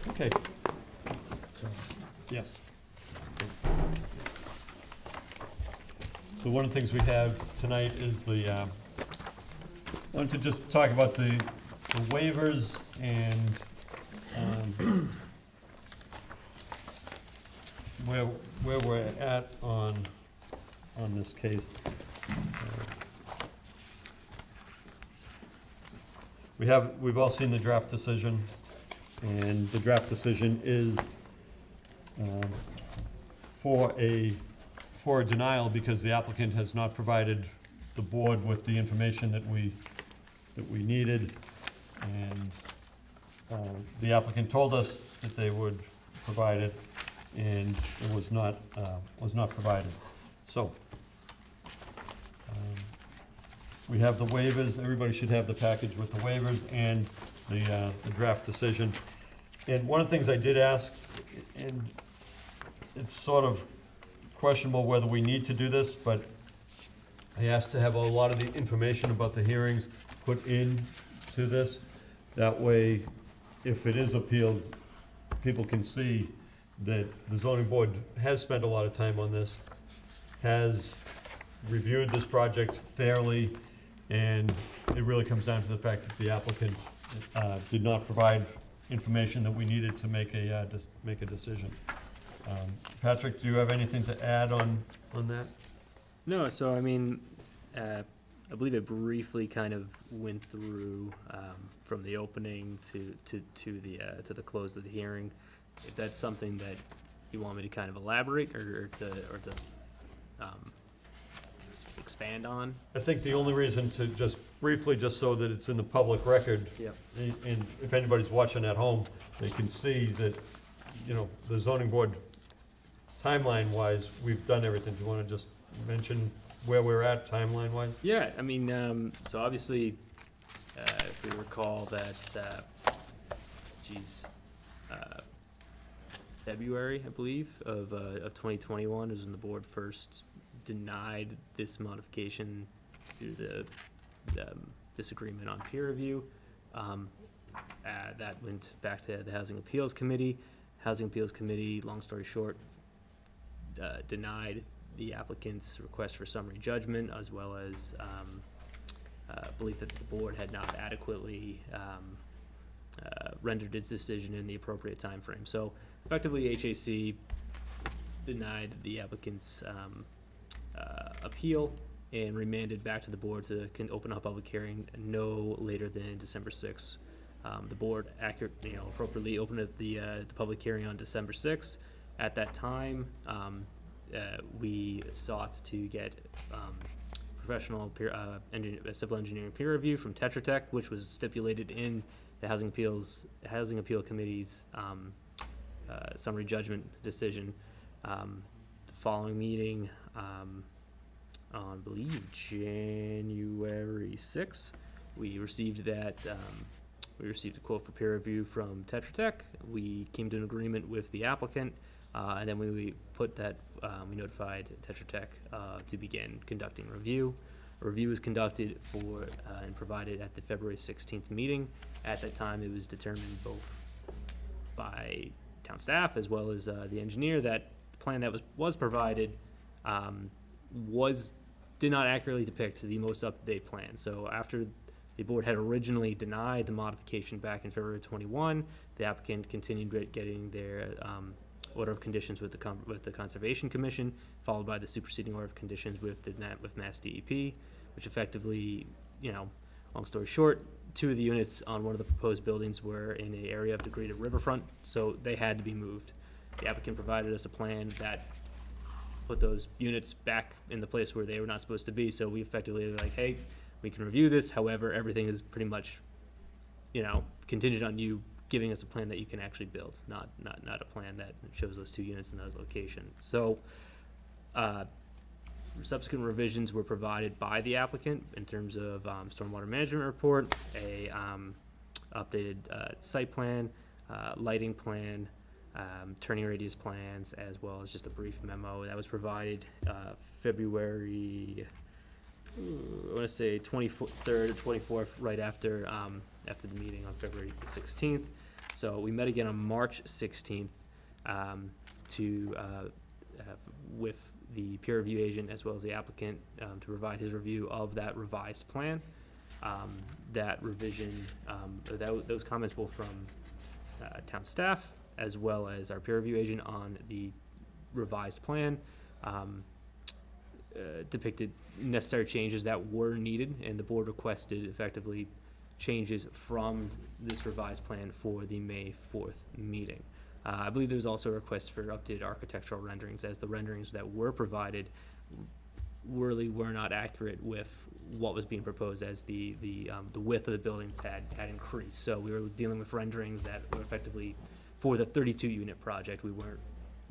Okay. Yes. So one of the things we have tonight is I wanted to just talk about the waivers and where we're at on this case. We've all seen the draft decision, and the draft decision is for a denial because the applicant has not provided the board with the information that we needed. And the applicant told us that they would provide it, and it was not provided. So, we have the waivers, everybody should have the package with the waivers and the draft decision. And one of the things I did ask, and it's sort of questionable whether we need to do this, but I asked to have a lot of the information about the hearings put into this. That way, if it is appealed, people can see that the zoning board has spent a lot of time on this, has reviewed this project fairly, and it really comes down to the fact that the applicant did not provide information that we needed to make a decision. Patrick, do you have anything to add on that? No, so I mean, I believe it briefly kind of went through from the opening to the close of the hearing. If that's something that you want me to kind of elaborate or to expand on. I think the only reason to just briefly, just so that it's in the public record. Yep. And if anybody's watching at home, they can see that, you know, the zoning board, timeline-wise, we've done everything. Do you want to just mention where we're at timeline-wise? Yeah, I mean, so obviously, if we recall that, February, I believe, of 2021 is when the board first denied this modification due to the disagreement on peer review. That went back to the Housing Appeals Committee. Housing Appeals Committee, long story short, denied the applicant's request for summary judgment, as well as belief that the board had not adequately rendered its decision in the appropriate time frame. So effectively, HAC denied the applicant's appeal and remanded back to the board to open a public hearing no later than December 6th. The board appropriately opened the public hearing on December 6th. At that time, we sought to get professional civil engineering peer review from Tetra Tech, which was stipulated in the Housing Appeal Committee's summary judgment decision. The following meeting, on, I believe, January 6th, we received that, we received a quote for peer review from Tetra Tech. We came to an agreement with the applicant, and then we put that, we notified Tetra Tech to begin conducting review. A review was conducted for and provided at the February 16th meeting. At that time, it was determined both by town staff as well as the engineer that the plan that was provided did not accurately depict the most up-to-date plan. So after the board had originally denied the modification back in February 21, the applicant continued getting their order of conditions with the Conservation Commission, followed by the superseding order of conditions with Mass DEP, which effectively, long story short, 2 of the units on one of the proposed buildings were in an area of degraded riverfront, so they had to be moved. The applicant provided us a plan that put those units back in the place where they were not supposed to be, so we effectively were like, hey, we can review this, however, everything is pretty much, contingent on you giving us a plan that you can actually build, not a plan that shows those 2 units in that location. So, subsequent revisions were provided by the applicant in terms of stormwater management report, a updated site plan, lighting plan, turning radius plans, as well as just a brief memo that was provided February, I want to say 23rd or 24th, right after the meeting on February 16th. So we met again on March 16th with the peer review agent as well as the applicant to provide his review of that revised plan. That revision, those comments were from town staff as well as our peer review agent on the revised plan. Depicted necessary changes that were needed, and the board requested effectively changes from this revised plan for the May 4th meeting. I believe there was also a request for updated architectural renderings, as the renderings that were provided really were not accurate with what was being proposed, as the width of the buildings had increased. So we were dealing with renderings that were effectively for the 32 unit project. We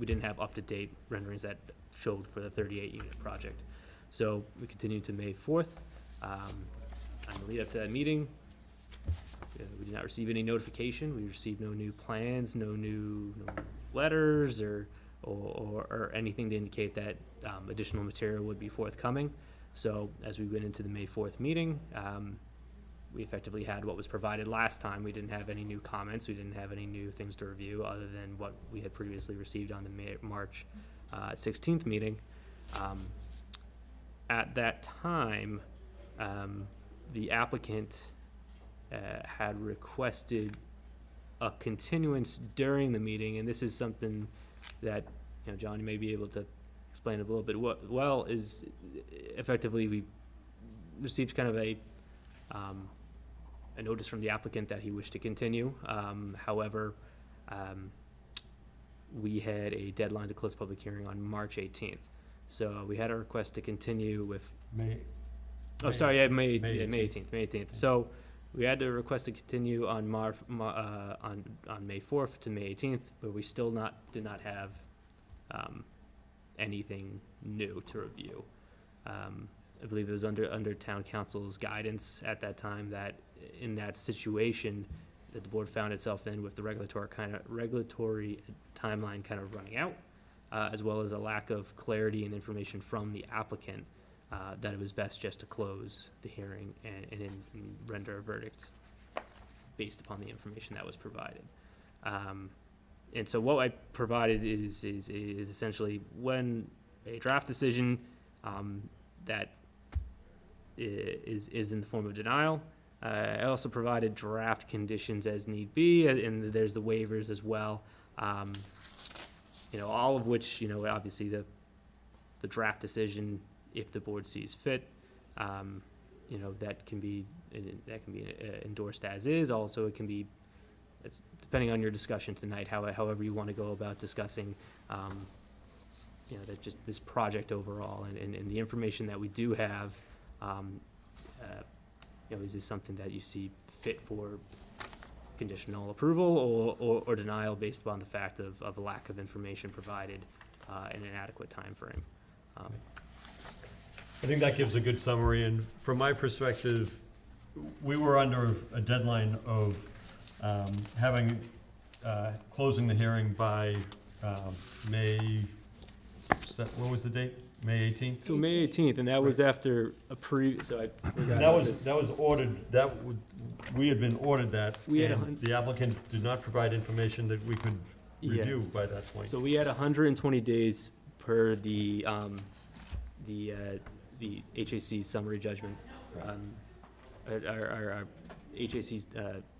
didn't have up-to-date renderings that showed for the 38 unit project. So we continued to May 4th. On the lead up to that meeting, we did not receive any notification. We received no new plans, no new letters or anything to indicate that additional material would be forthcoming. So as we went into the May 4th meeting, we effectively had what was provided last time. We didn't have any new comments. We didn't have any new things to review other than what we had previously received on the March 16th meeting. At that time, the applicant had requested a continuance during the meeting, and this is something that, John, you may be able to explain a little bit well, is effectively we received kind of a notice from the applicant that he wished to continue. However, we had a deadline to close public hearing on March 18th. So we had a request to continue with May 18th. So we had to request to continue on May 4th to May 18th, but we still did not have anything new to review. I believe it was under town council's guidance at that time that in that situation that the board found itself in, with the regulatory timeline kind of running out, as well as a lack of clarity and information from the applicant, that it was best just to close the hearing and render a verdict based upon the information that was provided. And so what I provided is essentially when a draft decision that is in the form of denial. I also provided draft conditions as need be, and there's the waivers as well. All of which, obviously the draft decision, if the board sees fit, that can be endorsed as is. Also, it can be, it's depending on your discussion tonight, however you want to go about discussing, that just this project overall and the information that we do have. Is this something that you see fit for conditional approval or denial based upon the fact of a lack of information provided in an adequate timeframe? I think that gives a good summary, and from my perspective, we were under a deadline of closing the hearing by May, what was the date? May 18th? So May 18th, and that was after so I forgot That about was, this. that was ordered, we had been ordered that, We had and the applicant did not provide information that we could Yeah. review by that point. So we had 120 days per the HAC summary judgment. Our HAC's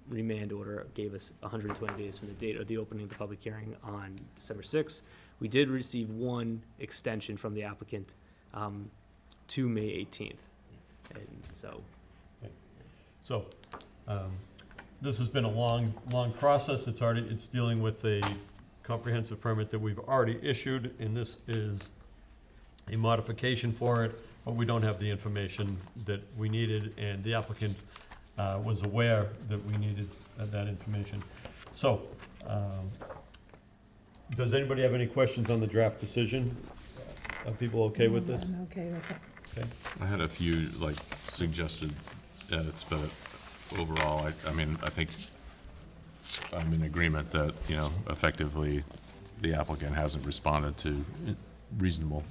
remand order gave us 120 days from the date of the opening of the public hearing on December 6th. We did receive one extension from the applicant to May 18th. And so, So, this has been a long process. It's dealing with a comprehensive permit that we've already issued, and this is a modification for it, but we don't have the information that we needed, and the applicant was aware that we needed that information. So, does anybody have any questions on the draft decision? Are people okay with this? I'm okay with it. Okay. I had a few, suggested edits, but overall, I think I'm in agreement that, effectively, the applicant hasn't responded to reasonable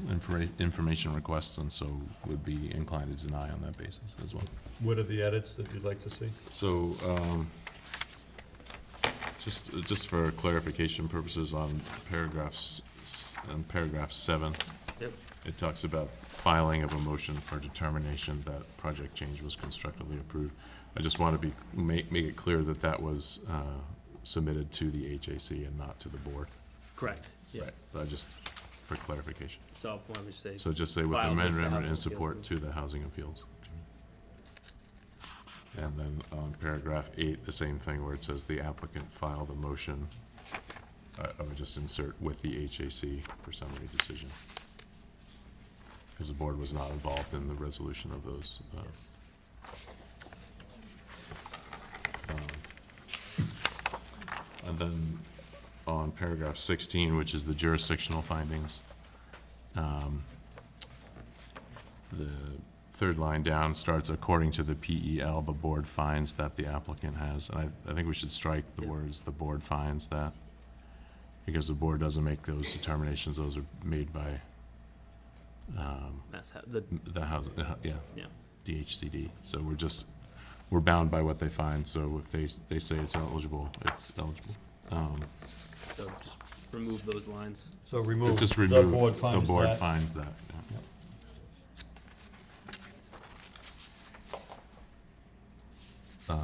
information requests, and so would be inclined to deny on that basis as well. What are the edits that you'd like to see? So, just for clarification purposes on paragraph 7, Yep. it talks about filing of a motion for determination that project change was constructively approved. I just want to make it clear that that was submitted to the HAC and not to the board. correct, yeah. Right, just for clarification. So why don't we just say? So just say with filed with the amendment Housing in Appeals support Commission. to the Housing Appeals. And then on paragraph 8, the same thing where it says the applicant filed a motion, I would just insert with the HAC for summary decision. Because the board was not involved in the resolution of those. Yes. And then on paragraph 16, which is the jurisdictional findings, the third line down starts, according to the PEL, the board finds that the applicant has, and I think we should strike the words, the board finds that, because the board doesn't make those determinations, those are made by That's how, the housing, yeah. DHCD. So we're bound by what they find, so if they say it's eligible, it's eligible. So just remove those lines. So remove, Just the remove, board the finds board that. finds that, yeah.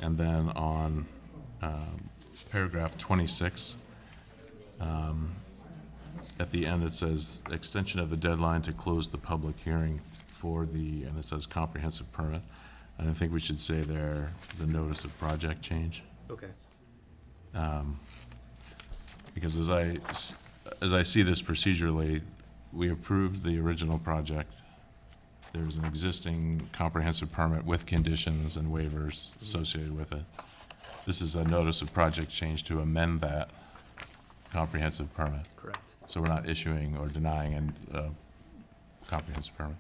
And then on paragraph 26, at the end it says, extension of the deadline to close the public hearing for the, and it says comprehensive permit. And I think we should say there, the notice of project change. Okay. Because as I see this procedurally, we approved the original project. There's an existing comprehensive permit with conditions and waivers associated with it. This is a notice of project change to amend that comprehensive permit. Correct. So we're not issuing or denying a comprehensive permit.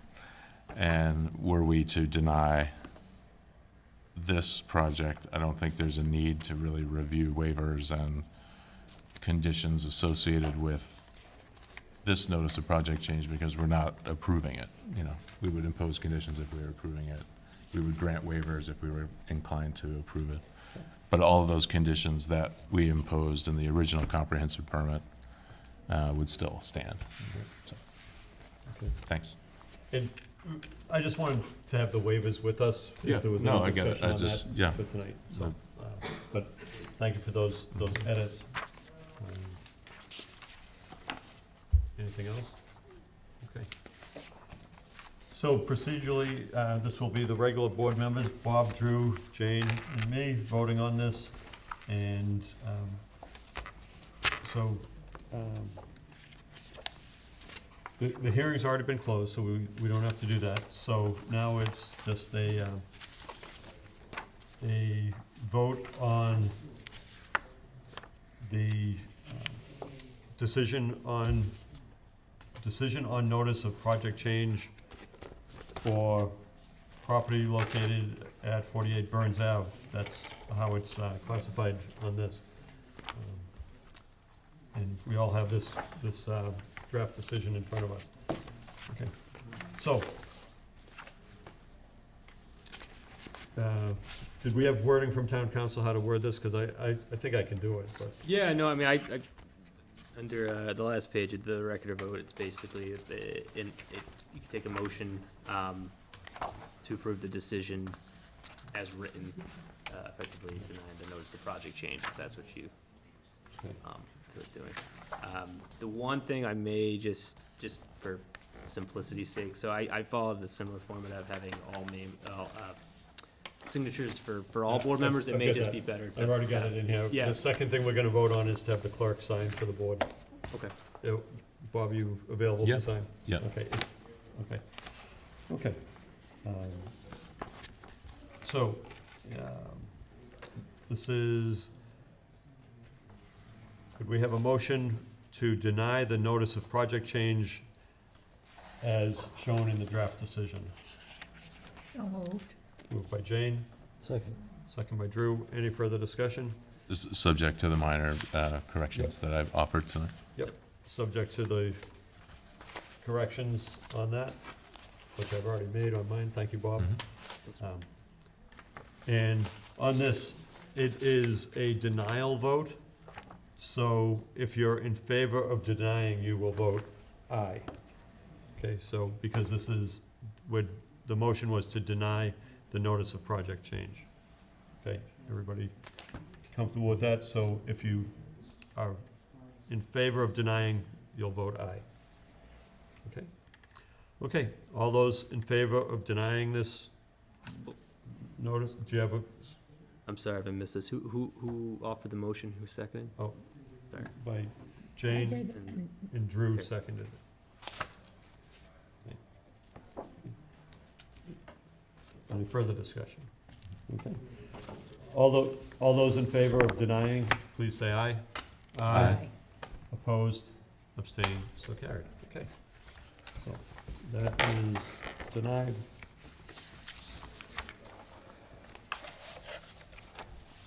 And were we to deny this project, I don't think there's a need to really review waivers and conditions associated with this notice of project change, because we're not approving it. We would impose conditions if we were approving it. We would grant waivers if we were inclined to approve it. But all of those conditions that we imposed in the original comprehensive permit would still stand. So, Thanks. And I just wanted to have the waivers with us. Yeah, If there was no, any I get it. discussion I on just- that yeah. for tonight, so, but thank you for those edits. Anything else? Okay. So procedurally, this will be the regular board members, Bob, Drew, Jane, and me, voting on this. And so, the hearing's already been closed, so we don't have to do that. So now it's just a vote on the decision on notice of project change for property located at 48 Burns Ave. That's how it's classified on this. And we all have this draft decision in front of us. Okay, so, did we have wording from town council how to word this? Because I think I can do it, but. Yeah, no, I mean, I under the last page of the record of vote, it's basically, you can take a motion to approve the decision as written, effectively denying the notice of project change, if that's what you feel like doing. The one thing I may just for simplicity's sake, so I followed the similar format of having all signatures for all board members. It I've may got just that. be better to. I've already got it in here. Yeah. The second thing we're gonna vote on is to have the clerk sign for the board. Okay. Bob, you available Yeah. to sign? Yeah. Okay, okay. So, this is, could we have a motion to deny the notice of project change as shown in the draft decision? So moved. Moved by Jane, Second. second by Drew. Any further discussion? This is subject to the minor corrections that I've offered tonight. Yep, subject to the corrections on that, which I've already made on mine. Thank you, Bob. And on this, it is a denial vote. So if you're in favor of denying, you will vote aye. Okay, so because this is, the motion was to deny the notice of project change. Okay, everybody comfortable with that? So if you are in favor of denying, you'll vote aye. Okay? Okay, all those in favor of denying this notice, do you have a, I'm sorry if I missed this. Who offered the motion? Who seconded? oh, Sorry. by Jane And- and Drew Okay. seconded it. Any further discussion? Okay. All those in favor of denying, please say aye. Aye. Opposed, abstained, so carried. Okay. So that is denied.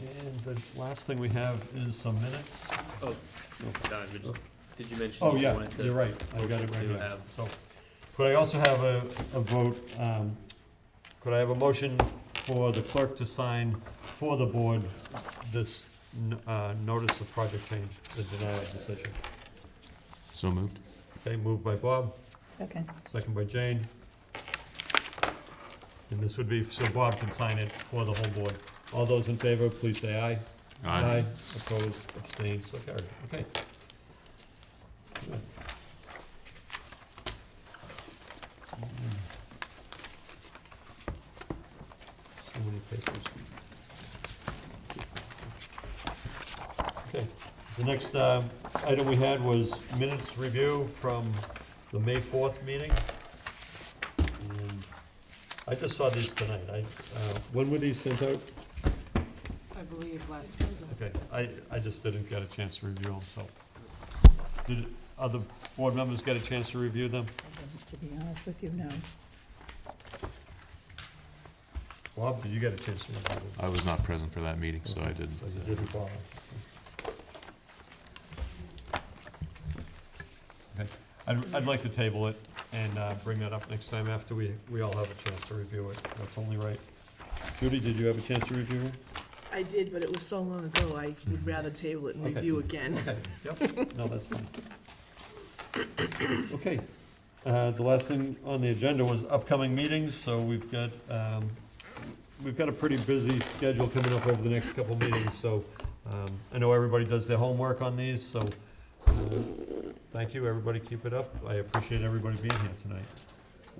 And the last thing we have is some minutes. Oh, Don, did you mention? Oh, you yeah, wanted to you're right, I got motion it right to here. have- So, could I also have a vote, could I have a motion for the clerk to sign for the board this notice of project change, the denial decision? So moved. Okay, moved by Bob, Second. second by Jane. And this would be, so Bob can sign it for the whole board. All those in favor, please say aye. Aye. Opposed, abstained, so carried. Okay. Good. So many papers. Okay, the next item we had was minutes review from the May 4th meeting. And I just saw these tonight. When were these sent out? I believe last Wednesday. Okay, I just didn't get a chance to review them, so. Did other board members get a chance to review them? To be honest with you, no. Bob, did you get a chance to review them? I was not present for that meeting, so I didn't. So you didn't bother. Okay, I'd like to table it and bring that up next time after we all have a chance to review it. That's only right. Judy, did you have a chance to review it? I did, but it was so long ago, I would rather table it and Okay. review again. Okay, yep, no, that's fine. Okay, The last thing on the agenda was upcoming meetings, so we've got a pretty busy schedule coming up over the next couple meetings, so I know everybody does their homework on these, so thank you, everybody, keep it up. I appreciate everybody being here tonight.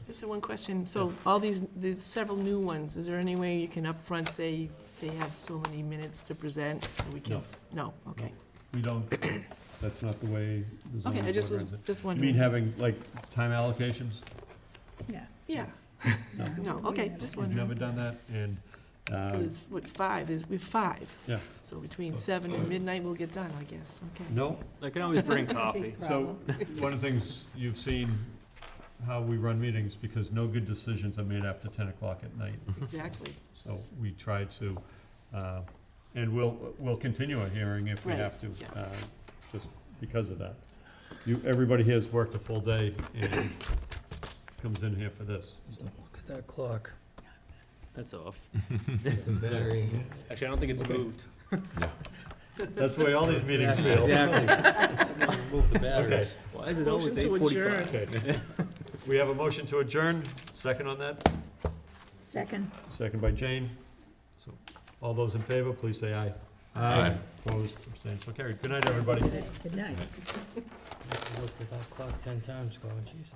Just had one question. So all these several new ones, is there any way you can upfront say they have so many minutes to present so we can? No, okay. We don't, that's not the way the zoning Okay, I board just was runs it. just You mean wondering. having, like, time allocations? Yeah. No, okay, just We've wondering. never done that, and, It's what, we have 5. yeah, So between 7 and midnight, we'll get done, I guess, okay. no. I can always bring coffee. So, one of the things you've seen how we run meetings, because no good decisions are made after 10 o'clock at night. Exactly. So we try to, and we'll continue a hearing if we Right, have to, yeah. just because of that. Everybody here has worked a full day and comes in here for this. Don't look at that clock. That's off. The battery. Actually, I don't think it's moved. That's the way all these meetings feel. Exactly. Someone remove the batteries. Why is it Motion always to 8:45? Okay. We have a motion to adjourn, second on that? Second. Second by Jane. So, all those in favor, please say aye. Aye. Opposed, abstained, so carried. Good night, everybody. Good night. I looked at that clock 10 times going, Jesus.